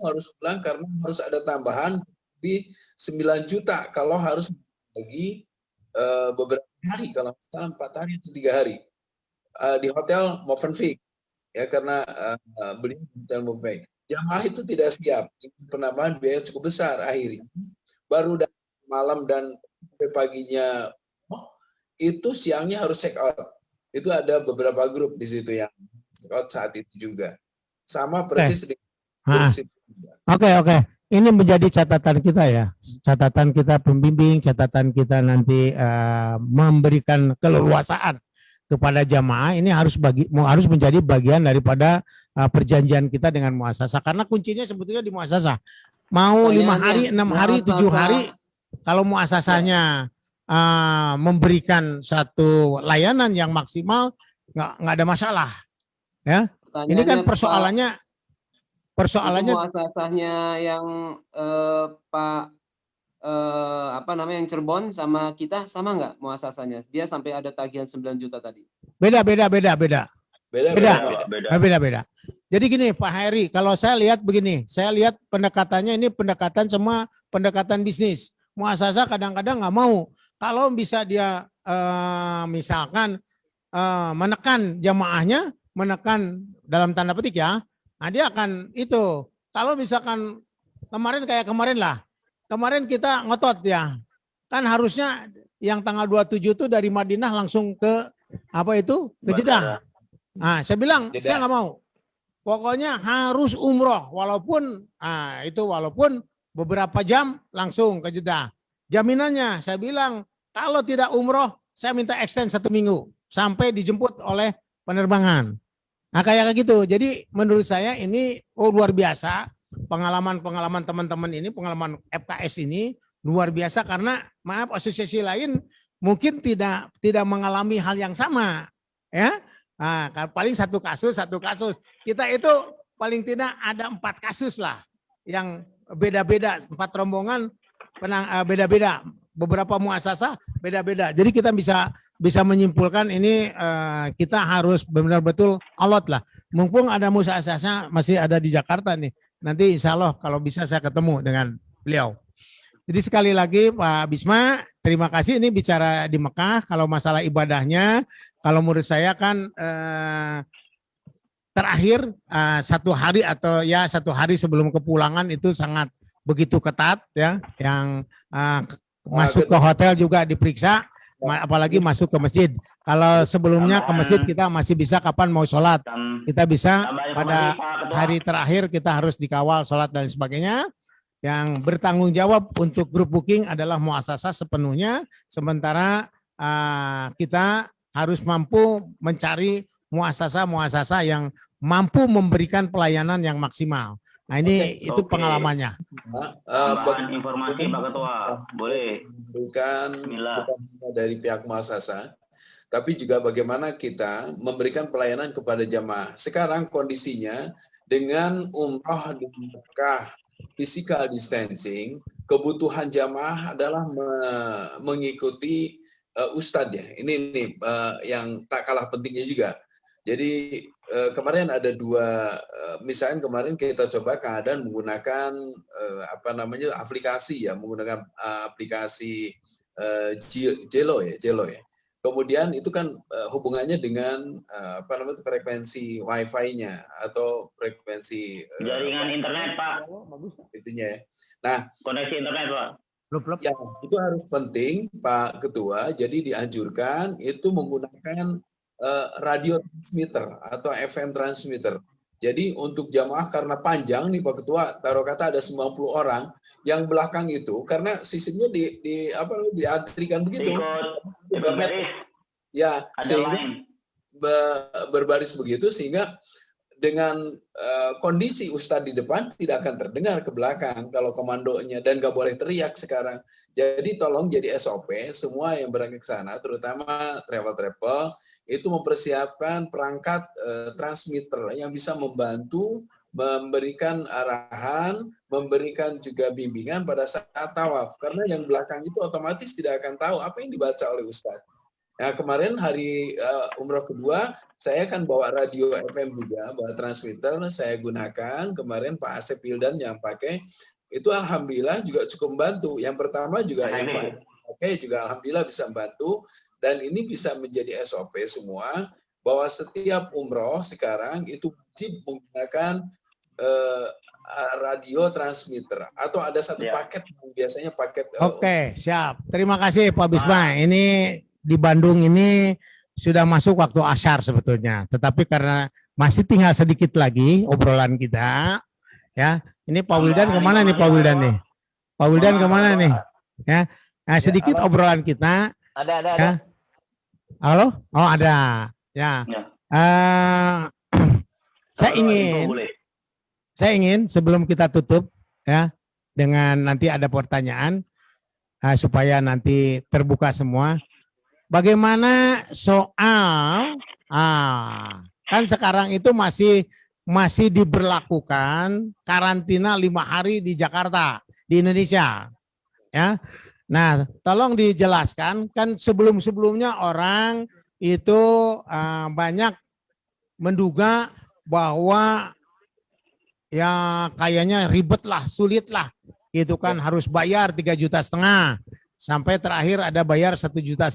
harus pulang karena harus ada tambahan di 9 juta kalau harus lagi beberapa hari, kalau misalnya 4 hari atau 3 hari di hotel Movenpick ya karena beli hotel Movenpick. Jamaah itu tidak siap, penambahan biaya cukup besar akhirnya. Baru dari malam dan paginya itu siangnya harus check out. Itu ada beberapa grup di situ yang check out saat itu juga. Sama persis di grup situ juga. Oke. Ini menjadi catatan kita ya, catatan kita pembimbing, catatan kita nanti memberikan keleluasaan kepada jamaah. Ini harus menjadi bagian daripada perjanjian kita dengan muasasah. Karena kuncinya sebetulnya di muasasah. Mau 5 hari, 6 hari, 7 hari, kalau muasasahnya memberikan satu layanan yang maksimal, nggak ada masalah. Ya, ini kan persoalannya muasasahnya yang Pak apa namanya yang Cirebon sama kita sama nggak muasasahnya? Dia sampai ada tagihan 9 juta tadi. beda. Beda. Jadi gini Pak Heri, kalau saya lihat begini, saya lihat pendekatannya ini pendekatan semua pendekatan bisnis. Muasasah kadang-kadang nggak mau. Kalau bisa dia misalkan menekan jamaahnya, menekan dalam tanda petik ya, nah dia akan itu. Kalau misalkan kemarin lah, kemarin kita ngotot ya, kan harusnya yang tanggal 27 itu dari Madinah langsung ke apa itu ke Jeddah. Nah, saya bilang Jeddah. saya nggak mau. Pokoknya harus umroh walaupun beberapa jam langsung ke Jeddah. Jaminannya saya bilang kalau tidak umroh saya minta extend 1 minggu sampai dijemput oleh penerbangan. Nah kayak gitu. Jadi menurut saya ini luar biasa pengalaman teman-teman ini, pengalaman FKS ini luar biasa karena maaf asosiasi lain mungkin tidak mengalami hal yang sama ya. Nah, paling satu kasus. Kita itu paling tidak ada 4 kasus lah yang beda-beda, 4 rombongan beda-beda, beberapa muasasah beda-beda. Jadi kita bisa menyimpulkan ini kita harus benar-benar alot lah. Mumpung ada muasasah masih ada di Jakarta nih. Nanti insya Allah kalau bisa saya ketemu dengan beliau. Jadi sekali lagi Pak Bisma, terima kasih ini bicara di Mekah. Kalau masalah ibadahnya, kalau menurut saya kan terakhir 1 hari atau ya 1 hari sebelum kepulangan itu sangat begitu ketat ya. Yang masuk ke hotel juga diperiksa, apalagi masuk ke masjid. Kalau sebelumnya ke masjid kita masih bisa kapan mau sholat. Kita bisa pada hari terakhir kita harus dikawal sholat dan sebagainya. Yang bertanggung jawab untuk grup booking adalah muasasah sepenuhnya, sementara kita harus mampu mencari muasasah yang mampu memberikan pelayanan yang maksimal. Nah ini itu pengalamannya. Tambahan informasi Pak Ketua, boleh. Bukan dari pihak muasasah, tapi juga bagaimana kita memberikan pelayanan kepada jamaah. Sekarang kondisinya dengan umroh di Mekah, physical distancing, kebutuhan jamaah adalah mengikuti ustadz ya. Ini yang tak kalah pentingnya juga. Jadi kemarin ada 2, misalnya kemarin kita coba keadaan menggunakan aplikasi ya, menggunakan aplikasi Jelo ya. Kemudian itu kan hubungannya dengan frekuensi wifi-nya atau frekuensi jaringan internet Pak. Itunya ya. Nah, koneksi internet Pak. Ya, itu harus penting Pak Ketua. Jadi dianjurkan itu menggunakan radio transmitter atau FM transmitter. Jadi untuk jamaah karena panjang nih Pak Ketua, taruh kata ada 90 orang yang belakang itu karena sistemnya diantrikan begitu. Ya, sehingga berbaris begitu sehingga dengan kondisi ustadz di depan tidak akan terdengar ke belakang kalau komandonya dan nggak boleh teriak sekarang. Jadi tolong jadi SOP semua yang berangkat ke sana, terutama travel itu mempersiapkan perangkat transmitter yang bisa membantu memberikan arahan, memberikan juga bimbingan pada saat tawaf. Karena yang belakang itu otomatis tidak akan tahu apa yang dibaca oleh ustadz. Nah, kemarin hari umroh kedua, saya kan bawa radio FM juga, bawa transmitter, saya gunakan. Kemarin Pak Asep Wildan yang pakai, itu alhamdulillah juga cukup membantu. Yang pertama juga yang pakai juga alhamdulillah bisa membantu. Dan ini bisa menjadi SOP semua, bahwa setiap umroh sekarang itu wajib menggunakan radio transmitter. Atau ada satu paket, biasanya paket... Oke, siap. Terima kasih Pak Bisma. Ini... Di Bandung ini sudah masuk waktu asyar sebetulnya, tetapi karena masih tinggal sedikit lagi obrolan kita, ya. Ini Pak Wildan kemana nih Pak Wildan nih? Pak Wildan kemana nih? Ya, nah, sedikit obrolan kita. Ada. Ya. Halo? Oh ada. Ya. Saya ingin sebelum kita tutup, ya, dengan nanti ada pertanyaan supaya nanti terbuka semua. Bagaimana soal kan sekarang itu masih masih diberlakukan karantina 5 hari di Jakarta, di Indonesia. Ya, nah tolong dijelaskan, kan sebelum-sebelumnya orang itu banyak menduga bahwa ya kayaknya ribet lah, sulit lah, itu kan harus bayar 3,5 juta sampai terakhir ada bayar 1,5 juta.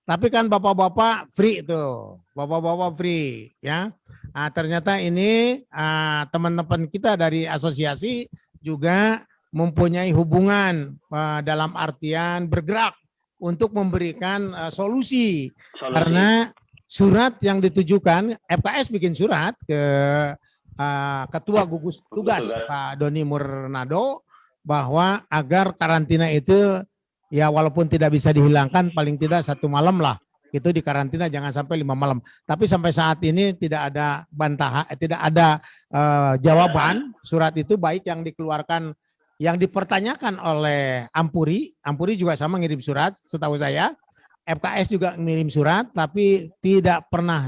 Tapi kan bapak-bapak free itu, bapak-bapak free ya. Nah, ternyata ini teman-teman kita dari asosiasi juga mempunyai hubungan dalam artian bergerak untuk memberikan solusi. Karena surat yang ditujukan, FKS bikin surat ke Ketua Gugus Tugas Pak Doni Murnado bahwa agar karantina itu ya walaupun tidak bisa dihilangkan paling tidak 1 malam lah itu di karantina, jangan sampai 5 malam. Tapi sampai saat ini tidak ada bantahan, tidak ada jawaban surat itu, baik yang dikeluarkan, yang dipertanyakan oleh Ampuri juga sama ngirim surat setahu saya, FKS juga ngirim surat tapi tidak pernah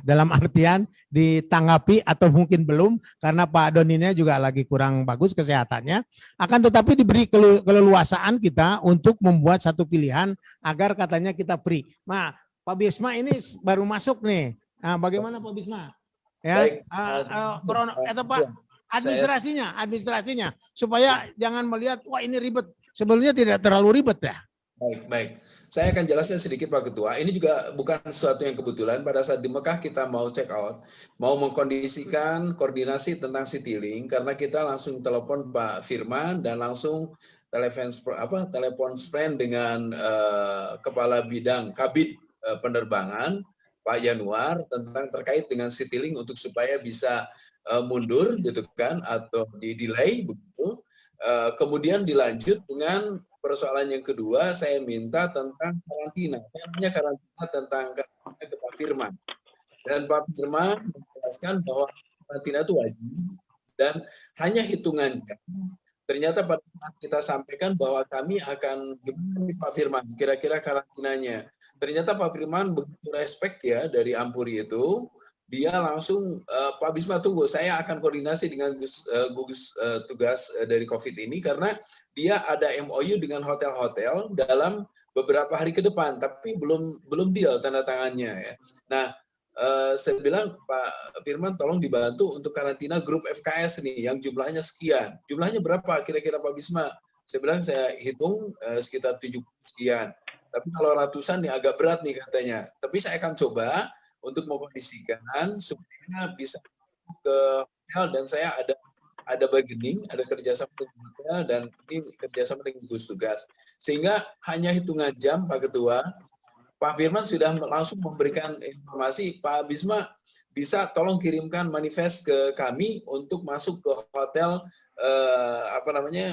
dalam artian ditanggapi atau mungkin belum karena Pak Doninya juga lagi kurang bagus kesehatannya. Akan tetapi diberi keleluasaan kita untuk membuat satu pilihan agar katanya kita free. Nah, Pak Bisma ini baru masuk nih. Nah, bagaimana Pak Bisma? Ya, Pak, administrasinya supaya jangan melihat wah ini ribet. Sebelumnya tidak terlalu ribet ya. Baik. Saya akan jelaskan sedikit Pak Ketua. Ini juga bukan sesuatu yang kebetulan. Pada saat di Mekah kita mau check out, mau mengkondisikan koordinasi tentang Citylink, karena kita langsung telepon Pak Firman dan langsung telepon sprint dengan Kepala Bidang Kabid Penerbangan Pak Januar tentang terkait dengan Citylink untuk supaya bisa mundur gitu kan atau di delay begitu. Kemudian dilanjut dengan persoalan yang kedua, saya minta tentang karantina. Saya punya karantina tentang karantina ke Pak Firman. Dan Pak Firman menjelaskan bahwa karantina itu wajib dan hanya hitungan jam. Ternyata pada saat kita sampaikan bahwa kami akan gimana Pak Firman, kira-kira karantinanya. Ternyata Pak Firman begitu respect ya dari Ampuri itu, dia langsung, Pak Bisma tunggu, saya akan koordinasi dengan gugus tugas dari COVID ini karena dia ada MOU dengan hotel-hotel dalam beberapa hari ke depan, tapi belum deal tanda tangannya ya. Nah, saya bilang Pak Firman tolong dibantu untuk karantina grup FKS nih yang jumlahnya sekian. Jumlahnya berapa kira-kira Pak Bisma? Saya bilang saya hitung sekitar 70 sekian. Tapi kalau ratusan nih agak berat nih katanya. Tapi saya akan coba untuk mengkondisikan supaya bisa ke hotel dan saya ada bargaining, ada kerjasama dengan hotel dan ini kerjasama dengan gugus tugas. Sehingga hanya hitungan jam Pak Ketua, Pak Firman sudah langsung memberikan informasi, Pak Bisma bisa tolong kirimkan manifest ke kami untuk masuk ke hotel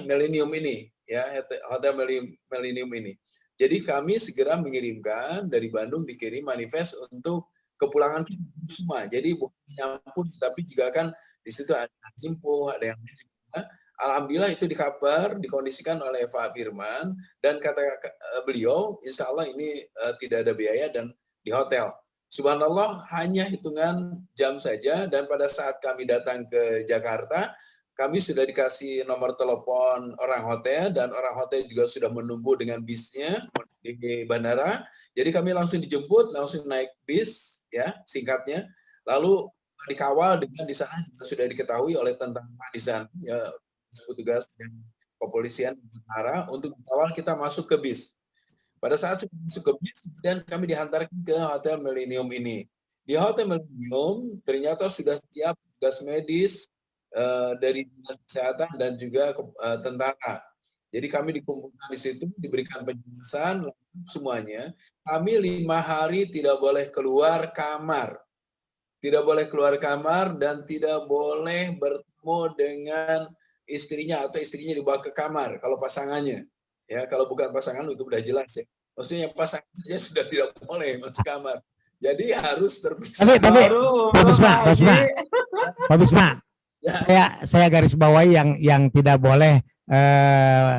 Millennium ini, ya hotel Millennium ini. Jadi kami segera mengirimkan dari Bandung dikirim manifest untuk kepulangan kita semua. Jadi bukan nyampur, tapi juga kan di situ ada info, ada yang juga. Alhamdulillah itu dikondisikan oleh Pak Firman dan kata beliau, insya Allah ini tidak ada biaya dan di hotel. Subhanallah hanya hitungan jam saja dan pada saat kami datang ke Jakarta, kami sudah dikasih nomor telepon orang hotel dan orang hotel juga sudah menunggu dengan bisnya di bandara. Jadi kami langsung dijemput, langsung naik bis, ya singkatnya. Lalu dikawal dengan di sana juga sudah diketahui oleh tentara di sana, ya petugas dan kepolisian tentara untuk dikawal kita masuk ke bis. Pada saat masuk ke bis, kemudian kami dihantarkan ke hotel Millennium ini. Di hotel Millennium ternyata sudah siap tugas medis dari dinas kesehatan dan juga tentara. Jadi kami dikumpulkan di situ, diberikan penjelasan semuanya. Kami 5 hari tidak boleh keluar kamar. Tidak boleh keluar kamar dan tidak boleh bertemu dengan istrinya atau istrinya dibawa ke kamar kalau pasangannya. Ya, kalau bukan pasangan itu udah jelas ya. Maksudnya pasangan saja sudah tidak boleh masuk kamar. Jadi harus terpisah. Tapi Pak Bisma, saya garis bawahi yang tidak boleh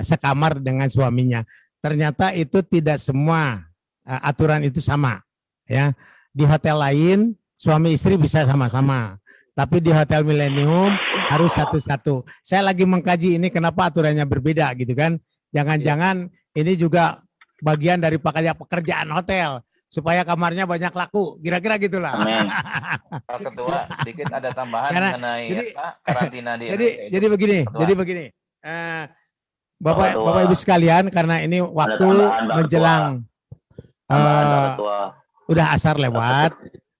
sekamar dengan suaminya. Ternyata itu tidak semua aturan itu sama. Ya, di hotel lain suami istri bisa sama-sama. Tapi di Hotel Millennium harus satu-satu. Saya lagi mengkaji ini kenapa aturannya berbeda gitu kan. Jangan-jangan ini juga bagian dari pekerjaan hotel supaya kamarnya banyak laku. Kira-kira gitulah. Amin. Pak Ketua, sedikit ada tambahan Karena- mengenai jadi- karantina di Indonesia itu. Jadi begini, Ketua. jadi begini. Bapak Ketua. Bapak Ibu sekalian, karena ini waktu tambahan, Pak menjelang Tambahan, Pak eh, Ketua. udah asar lewat.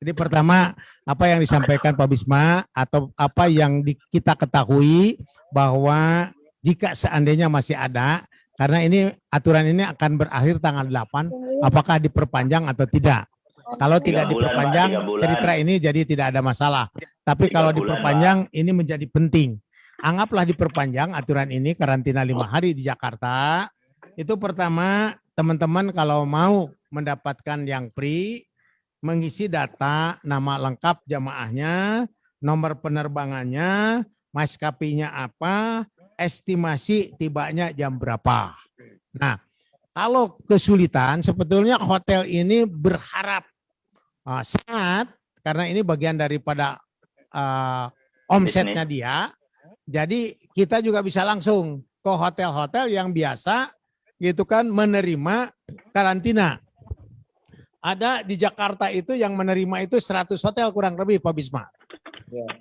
Jadi pertama apa yang disampaikan Pak Bisma atau apa yang kita ketahui bahwa jika seandainya masih ada, karena ini aturan ini akan berakhir tanggal 8, apakah diperpanjang atau tidak. Kalau 3 tidak bulan, Pak, diperpanjang, 3 bulan. cerita ini jadi tidak ada masalah. Tapi 3 kalau bulan, diperpanjang, ini menjadi penting. Anggaplah diperpanjang aturan ini karantina 5 hari di Jakarta. Itu pertama, teman-teman kalau mau mendapatkan yang free, mengisi data nama lengkap jamaahnya, nomor penerbangannya, maskapainya apa, estimasi tibanya jam berapa. Nah, kalau kesulitan sebetulnya hotel ini berharap sangat, karena ini bagian daripada omsetnya dia. Jadi kita juga bisa langsung ke hotel-hotel yang biasa gitu kan menerima karantina. Ada di Jakarta itu yang menerima itu 100 hotel kurang lebih Pak Bisma.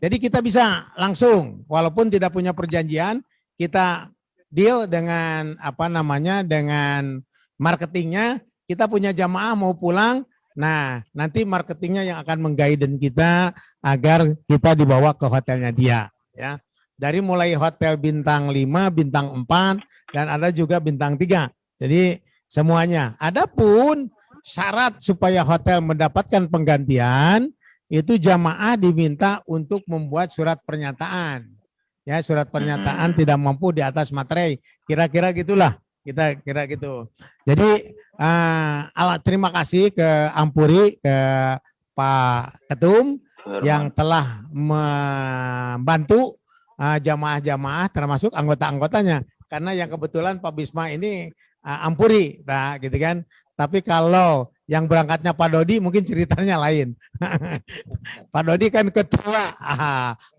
Jadi kita bisa langsung walaupun tidak punya perjanjian, kita deal dengan apa namanya dengan marketingnya, kita punya jamaah mau pulang. Nah, nanti marketingnya yang akan mengguiden kita agar kita dibawa ke hotelnya dia ya. Dari mulai hotel bintang 5, bintang 4 dan ada juga bintang 3. Jadi semuanya. Adapun syarat supaya hotel mendapatkan penggantian itu jamaah diminta untuk membuat surat pernyataan. Ya, surat pernyataan tidak mampu di atas materai. Kira-kira gitulah. Kita kira gitu. Jadi terima kasih ke Ampuri, ke Pak Ketum yang telah membantu jamaah-jamaah termasuk anggota-anggotanya. Karena yang kebetulan Pak Bisma ini Ampuri, nah gitu kan. Tapi kalau yang berangkatnya Pak Dodi mungkin ceritanya lain. Pak Dodi kan ketua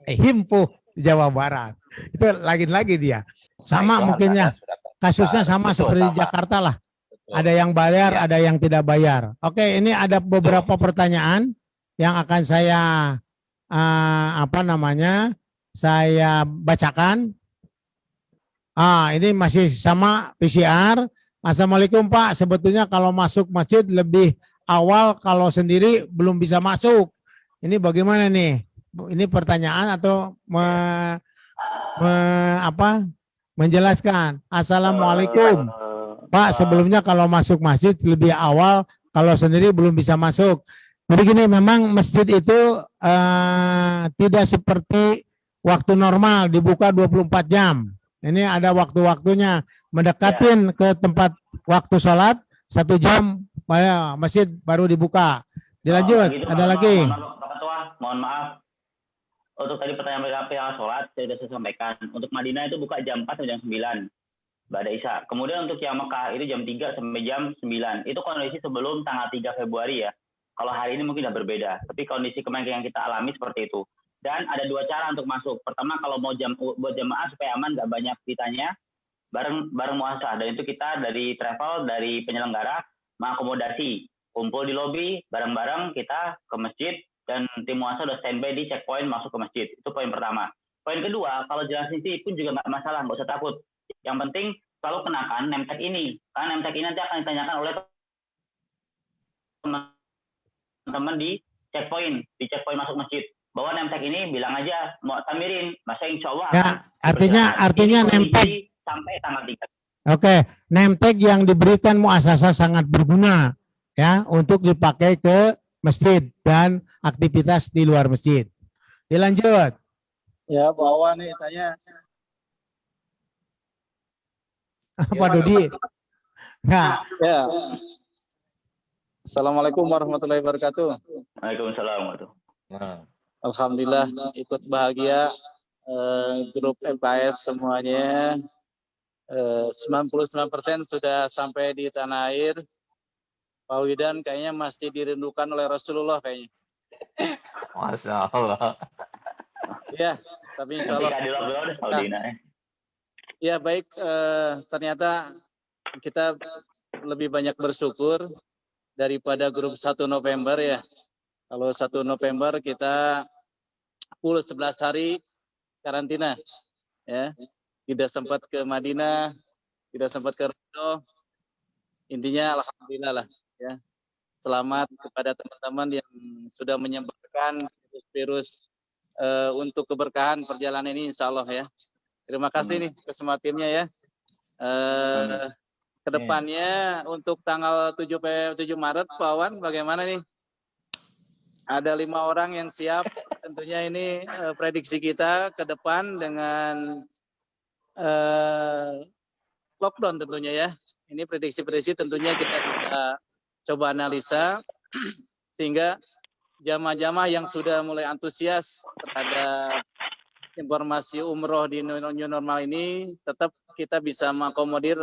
Himpuh Jawa Barat. Itu lagi-lagi dia. Sama mungkinnya. Kasusnya sama seperti di Jakarta lah. Ada yang bayar, ada yang tidak bayar. Oke, ini ada beberapa pertanyaan yang akan saya saya bacakan. Ini masih sama PCR. Assalamualaikum Pak, sebetulnya kalau masuk masjid lebih awal, kalau sendiri belum bisa masuk. Ini bagaimana nih? Ini pertanyaan atau menjelaskan. Assalamualaikum Pak, sebelumnya kalau masuk masjid lebih awal, kalau sendiri belum bisa masuk. Jadi gini, memang masjid itu tidak seperti waktu normal dibuka 24 jam. Ini ada waktu-waktunya, mendekatin ke tempat waktu sholat 1 jam masjid baru dibuka. Dilanjut, ada lagi. Pak Ketua, mohon maaf. Untuk tadi pertanyaan yang sholat, saya sudah sampaikan. Untuk Madinah itu buka jam 4 sampai jam 9. Ba'da Isya. Kemudian untuk yang Mekah itu jam 3 sampai jam 9. Itu kondisi sebelum tanggal 3 Februari ya. Kalau hari ini mungkin sudah berbeda. Tapi kondisi kemarin yang kita alami seperti itu. Dan ada 2 cara untuk masuk. Pertama, kalau mau buat jamaah supaya aman, nggak banyak ditanya, bareng muasah. Dan itu kita dari travel, dari penyelenggara, mengakomodasi. Kumpul di lobi, bareng-bareng kita ke masjid, dan tim muasah udah standby di checkpoint masuk ke masjid. Itu poin pertama. Poin kedua, kalau jalan sisi pun juga nggak masalah, nggak usah takut. Yang penting selalu kenakan name tag ini. Karena name tag ini nanti akan ditanyakan oleh teman-teman di checkpoint masuk masjid. Bahwa name tag ini bilang aja mau tamirin, masa insya Allah. Ya, artinya name tag sampai tanggal 3. Oke, name tag yang diberikan muasasah sangat berguna ya untuk dipakai ke masjid dan aktivitas di luar masjid. Dilanjut. Ya, Pak Awan nih tanya. Pak Dodi. Nah, Ya. Assalamualaikum warahmatullahi wabarakatuh. Waalaikumsalam warahmatullahi Nah, Alhamdulillah ikut bahagia grup MKS semuanya 99% sudah sampai di tanah air. Pak Widan kayaknya masih dirindukan oleh Rasulullah kayaknya. Masya Allah. Ya, tapi insya Allah. Ketika di lockdown Saudi nah. Ya baik, ternyata kita lebih banyak bersyukur daripada grup 1 November ya. Kalau 1 November kita full 11 hari karantina ya. Tidak sempat ke Madinah, tidak sempat ke Ridho. Intinya alhamdulillah lah ya. Selamat kepada teman-teman yang sudah menyebarkan virus untuk keberkahan perjalanan ini insya Allah ya. Terima kasih nih ke semua timnya ya. Kedepannya untuk tanggal 7 Maret Pak Wawan bagaimana nih? Ada 5 orang yang siap. Tentunya ini prediksi kita ke depan dengan lockdown tentunya ya. Ini prediksi-prediksi tentunya kita bisa coba analisa sehingga jamaah-jamaah yang sudah mulai antusias terhadap informasi umroh di new normal ini tetap kita bisa mengakomodir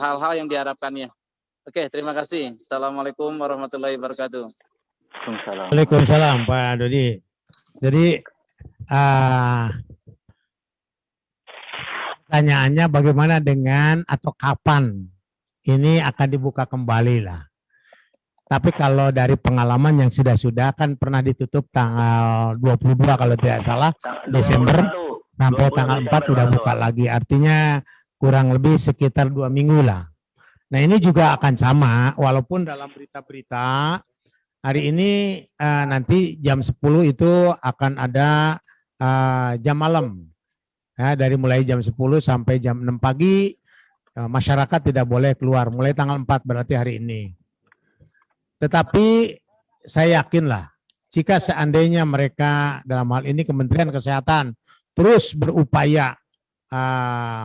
hal-hal yang diharapkannya. Oke, terima kasih. Assalamualaikum warahmatullahi wabarakatuh. Waalaikumsalam Pak Dodi. Jadi pertanyaannya bagaimana dengan atau kapan ini akan dibuka kembali lah. Tapi kalau dari pengalaman yang sudah kan pernah ditutup tanggal 22 kalau tidak salah Desember sampai tanggal 4 sudah buka lagi. Artinya kurang lebih sekitar 2 minggu lah. Nah ini juga akan sama walaupun dalam berita-berita hari ini nanti jam 10 itu akan ada jam malam. Ya, dari mulai jam 10 sampai jam 6 pagi masyarakat tidak boleh keluar mulai tanggal 4 berarti hari ini. Tetapi saya yakinlah jika seandainya mereka dalam hal ini Kementerian Kesehatan terus berupaya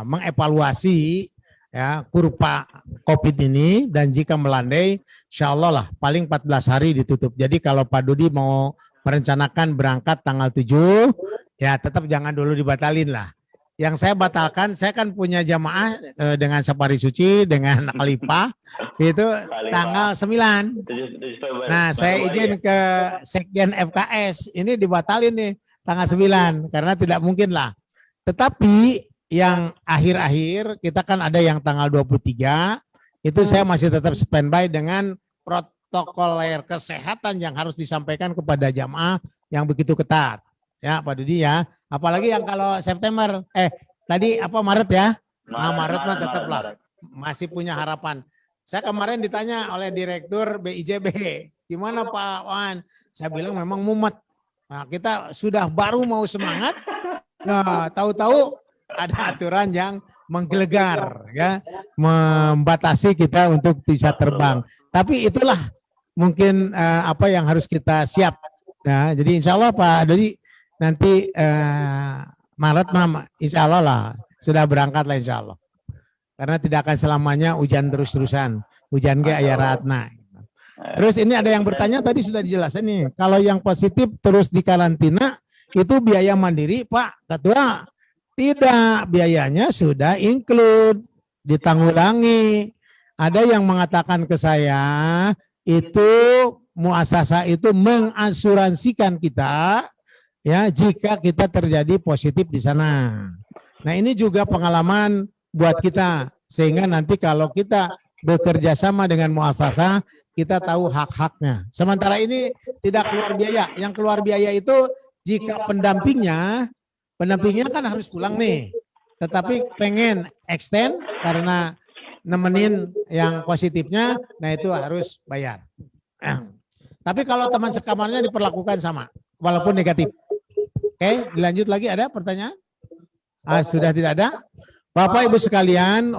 mengevaluasi ya kurva COVID ini dan jika melandai insya Allah lah paling 14 hari ditutup. Jadi kalau Pak Dodi mau merencanakan berangkat tanggal 7 ya tetap jangan dulu dibatalin lah. Yang saya batalkan, saya kan punya jamaah dengan Safari Suci, dengan Alifah, itu tanggal 9. Nah, saya izin ke Sekjen FKS, ini dibatalin nih, tanggal 9, karena tidak mungkin lah. Tetapi yang akhir-akhir, kita kan ada yang tanggal 23, itu saya masih tetap standby dengan protokoler kesehatan yang harus disampaikan kepada jamaah yang begitu ketat. Ya Pak Dudi ya, apalagi yang kalau September, tadi apa Maret ya, Maret mah tetaplah masih punya harapan. Saya kemarin ditanya oleh Direktur BIJB, gimana Pak Wan? Saya bilang memang mumet. Nah, kita sudah baru mau semangat, nah tahu-tahu ada aturan yang menggelegar, ya, membatasi kita untuk bisa terbang. Tapi itulah mungkin apa yang harus kita siap. Nah, jadi insya Allah Pak Dodi nanti Maret insya Allah lah sudah berangkat lah insya Allah. Karena tidak akan selamanya hujan terus-terusan. Hujan ke ayah ratna. Terus ini ada yang bertanya tadi sudah dijelaskan nih. Kalau yang positif terus dikarantina itu biaya mandiri Pak Ketua. Tidak, biayanya sudah include, ditanggulangi. Ada yang mengatakan ke saya itu muasasah itu mengasuransikan kita ya jika kita terjadi positif di sana. Nah ini juga pengalaman buat kita sehingga nanti kalau kita bekerja sama dengan muasasah kita tahu hak-haknya. Sementara ini tidak keluar biaya. Yang keluar biaya itu jika pendampingnya kan harus pulang nih. Tetapi pengen extend karena nemenin yang positifnya, nah itu harus bayar. Tapi kalau teman sekamarnya diperlakukan sama, walaupun negatif. Oke, dilanjut lagi, ada pertanyaan? Sudah tidak ada? Bapak Ibu sekalian,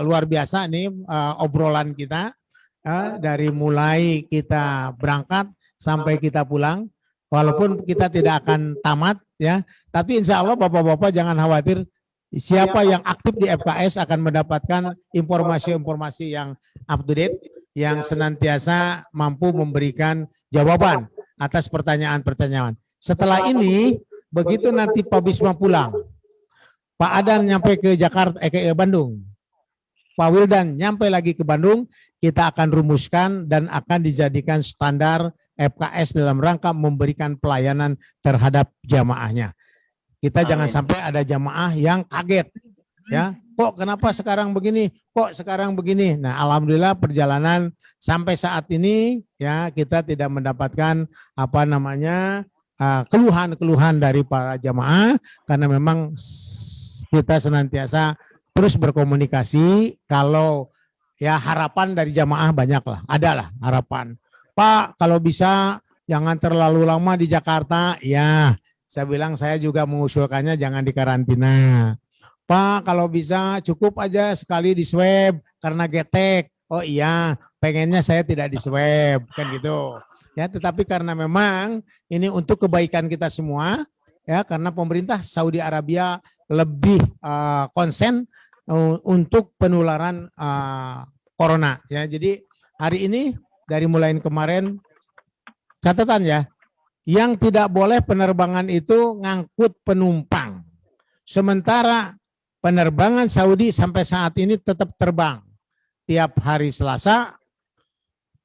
luar biasa nih obrolan kita. Dari mulai kita berangkat sampai kita pulang. Walaupun kita tidak akan tamat, ya. Tapi insya Allah Bapak-Bapak jangan khawatir. Siapa yang aktif di FKS akan mendapatkan informasi-informasi yang up to date, yang senantiasa mampu memberikan jawaban atas pertanyaan-pertanyaan. Setelah ini, begitu nanti Pak Bisma pulang, Pak Adan nyampe ke Jakarta, ke Bandung, Pak Wildan nyampe lagi ke Bandung, kita akan rumuskan dan akan dijadikan standar FKS dalam rangka memberikan pelayanan terhadap jamaahnya. Kita jangan sampai ada jamaah yang kaget, ya. Kok kenapa sekarang begini? Kok sekarang begini? Nah, alhamdulillah perjalanan sampai saat ini ya kita tidak mendapatkan apa namanya keluhan-keluhan dari para jamaah karena memang kita senantiasa terus berkomunikasi. Kalau ya harapan dari jamaah banyaklah, adalah harapan. Pak, kalau bisa jangan terlalu lama di Jakarta. Ya, saya bilang saya juga mengusulkannya jangan di karantina. Pak, kalau bisa cukup aja sekali di swab karena getek. Oh iya, pengennya saya tidak di swab, kan gitu. Ya, tetapi karena memang ini untuk kebaikan kita semua, ya, karena pemerintah Saudi Arabia lebih konsen untuk penularan corona. Ya, jadi hari ini dari mulai kemarin catatan ya, yang tidak boleh penerbangan itu ngangkut penumpang. Sementara penerbangan Saudi sampai saat ini tetap terbang tiap hari Selasa,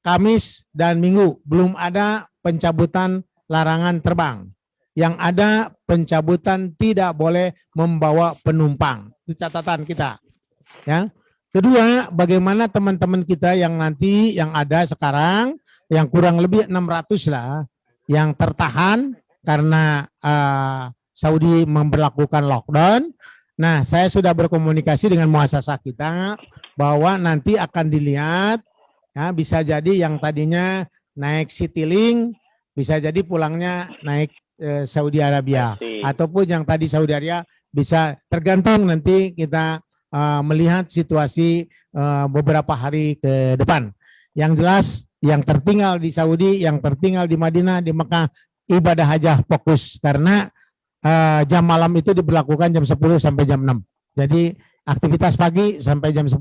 Kamis, dan Minggu. Belum ada pencabutan larangan terbang. Yang ada pencabutan tidak boleh membawa penumpang. Itu catatan kita. Ya. Kedua, bagaimana teman-teman kita yang nanti yang ada sekarang, yang kurang lebih 600 lah, yang tertahan karena Saudi memberlakukan lockdown. Nah, saya sudah berkomunikasi dengan muasasah kita bahwa nanti akan dilihat, ya, bisa jadi yang tadinya naik Citylink, bisa jadi pulangnya naik Saudi Arabia, ataupun yang tadi Saudi Arabia bisa tergantung nanti kita melihat situasi beberapa hari ke depan. Yang jelas yang tertinggal di Saudi, yang tertinggal di Madinah, di Mekah, ibadah hajah fokus karena jam malam itu diberlakukan jam 10 sampai jam 6. Jadi aktivitas pagi sampai jam 10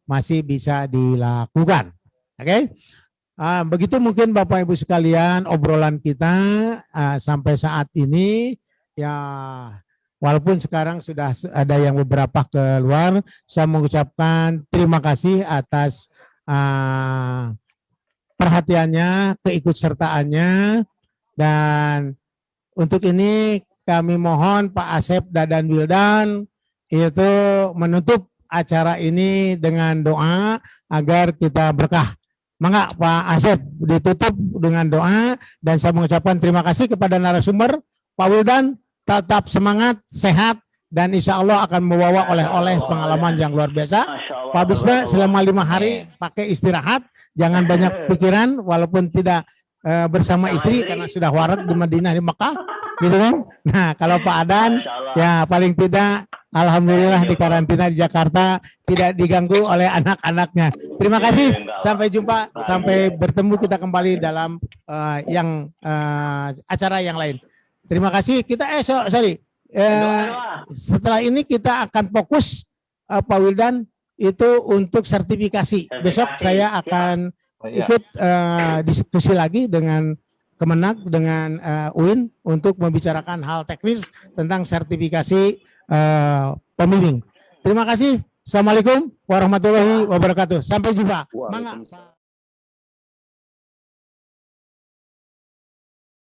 masih bisa dilakukan. Oke? Begitu mungkin Bapak Ibu sekalian obrolan kita sampai saat ini. Ya, walaupun sekarang sudah ada yang beberapa keluar, saya mengucapkan terima kasih atas perhatiannya, keikutsertaannya, dan untuk ini kami mohon Pak Asep Dadan Wildan itu menutup acara ini dengan doa agar kita berkah. Mangga Pak Asep ditutup dengan doa, dan saya mengucapkan terima kasih kepada narasumber Pak Wildan, tetap semangat, sehat, dan insya Allah akan membawa oleh-oleh pengalaman yang luar biasa. Pak Bisma selama 5 hari pakai istirahat, jangan banyak pikiran walaupun tidak bersama istri karena sudah warat di Madinah, di Mekah, gitu kan. Nah, kalau Pak Adan ya paling tidak alhamdulillah di karantina di Jakarta, tidak diganggu oleh anak-anaknya. Terima kasih, sampai jumpa, sampai bertemu kita kembali dalam acara yang lain. Terima kasih. Kita setelah ini kita akan fokus Pak Wildan itu untuk sertifikasi. Besok saya akan ikut diskusi lagi dengan Kemenag, dengan UIN untuk membicarakan hal teknis tentang sertifikasi pembimbing. Terima kasih. Assalamualaikum warahmatullahi wabarakatuh. Sampai jumpa.